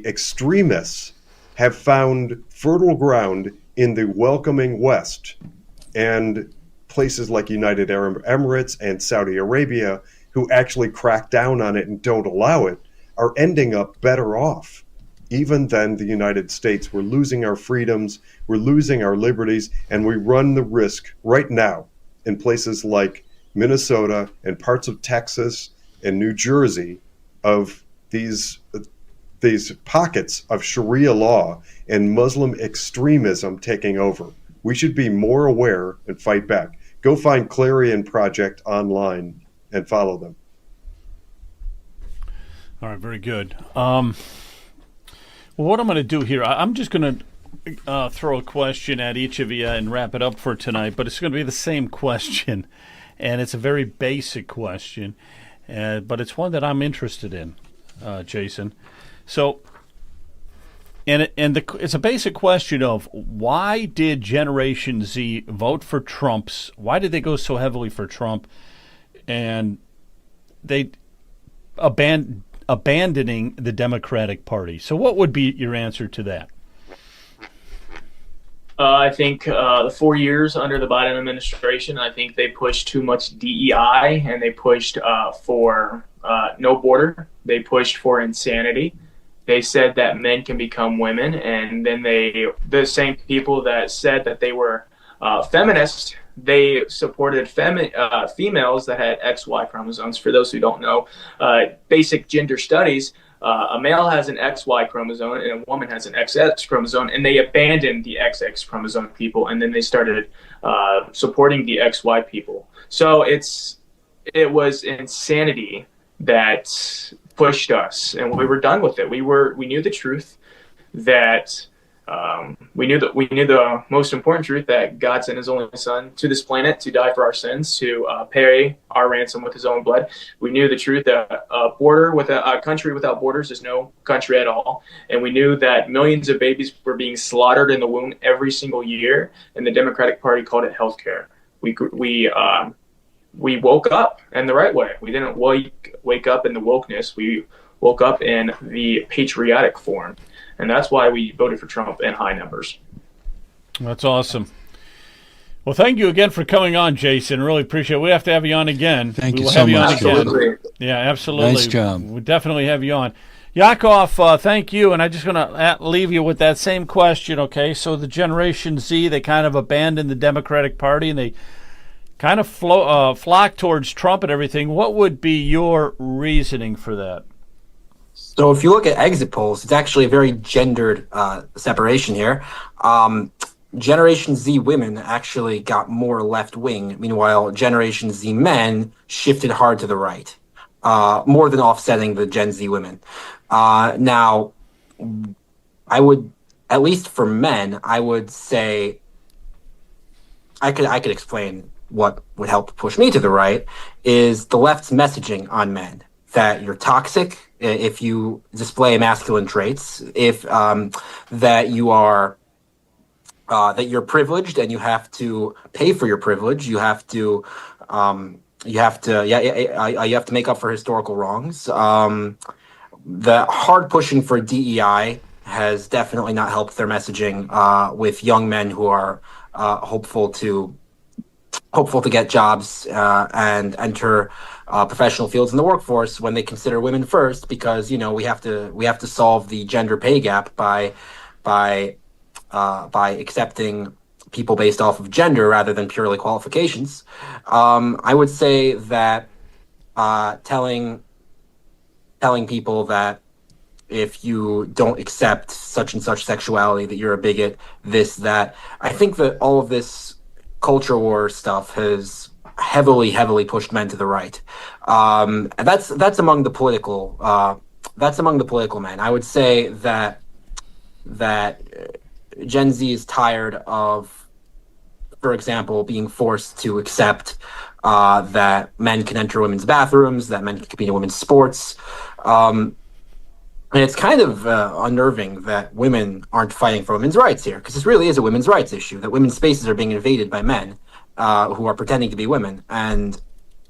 extremists have found fertile ground in the welcoming West, and places like United Arab Emirates and Saudi Arabia, who actually crack down on it and don't allow it, are ending up better off even than the United States. We're losing our freedoms, we're losing our liberties, and we run the risk right now in places like Minnesota and parts of Texas and New Jersey of these pockets of Sharia law and Muslim extremism taking over. We should be more aware and fight back. Go find Clarion Project online and follow them. All right, very good. Well, what I'm going to do here, I'm just going to throw a question at each of you and wrap it up for tonight, but it's going to be the same question, and it's a very basic question, but it's one that I'm interested in, Jason. So, it's a basic question of why did Generation Z vote for Trump's? Why did they go so heavily for Trump? And they abandoning the Democratic Party. So what would be your answer to that? I think the 4 years under the Biden administration, I think they pushed too much DEI, and they pushed for no border. They pushed for insanity. They said that men can become women, and then the same people that said that they were feminist, they supported females that had XY chromosomes. For those who don't know, basic gender studies, a male has an XY chromosome and a woman has an XX chromosome, and they abandoned the XX chromosome people, and then they started supporting the XY people. So it was insanity that pushed us, and we were done with it. We knew the truth that we knew the most important truth, that God sent his only son to this planet to die for our sins, to pay our ransom with his own blood. We knew the truth that a country without borders is no country at all. And we knew that millions of babies were being slaughtered in the womb every single year, and the Democratic Party called it healthcare. We woke up in the right way. We didn't wake up in the wokeness. We woke up in the patriotic form. And that's why we voted for Trump in high numbers. That's awesome. Well, thank you again for coming on, Jason. Really appreciate it. We have to have you on again. Thank you so much. Absolutely. Yeah, absolutely. Nice job. We definitely have you on. Yakov, thank you. And I'm just going to leave you with that same question, okay? So the Generation Z, they kind of abandoned the Democratic Party, and they kind of flock towards Trump and everything. What would be your reasoning for that? So if you look at exit polls, it's actually a very gendered separation here. Generation Z women actually got more left wing. Meanwhile, Generation Z men shifted hard to the right, more than offsetting the Gen Z women. Now, I would, at least for men, I would say I could explain what would help push me to the right is the left's messaging on men, that you're toxic if you display masculine traits, if that you're privileged and you have to pay for your privilege. You have to make up for historical wrongs. The hard pushing for DEI has definitely not helped their messaging with young men who are hopeful to get jobs and enter professional fields in the workforce when they consider women first, because we have to solve the gender pay gap by accepting people based off of gender rather than purely qualifications. I would say that telling people that if you don't accept such and such sexuality, that you're a bigot, this, that. I think that all of this culture war stuff has heavily pushed men to the right. And that's among the political men. I would say that Gen Z is tired of, for example, being forced to accept that men can enter women's bathrooms, that men can compete in women's sports. And it's kind of unnerving that women aren't fighting for women's rights here, because this really is a women's rights issue, that women's spaces are being invaded by men who are pretending to be women. And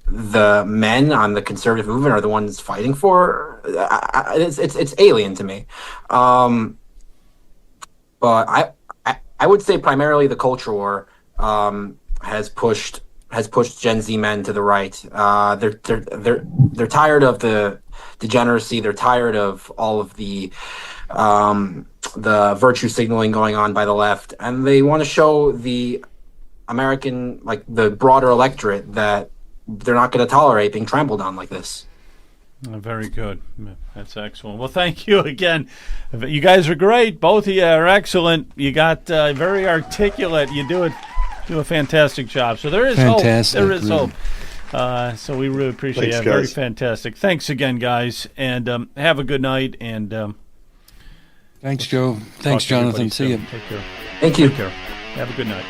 the men on the conservative movement are the ones fighting for it's alien to me. But I would say primarily the culture war has pushed Gen Z men to the right. They're tired of the degeneracy. They're tired of all of the virtue signaling going on by the left, and they want to show the American, like the broader electorate, that they're not going to tolerate being trampled on like this. Very good. That's excellent. Well, thank you again. You guys are great. Both of you are excellent. You got very articulate. You do a fantastic job. So there is fantastic, hope. There is really. hope. So we really appreciate it. Very fantastic. Thanks again, guys, and have a good night. And Thanks, Joe. Thanks, Talk to everybody Jonathan. See soon. you. Take care. Thank you. Take care. Have a good night.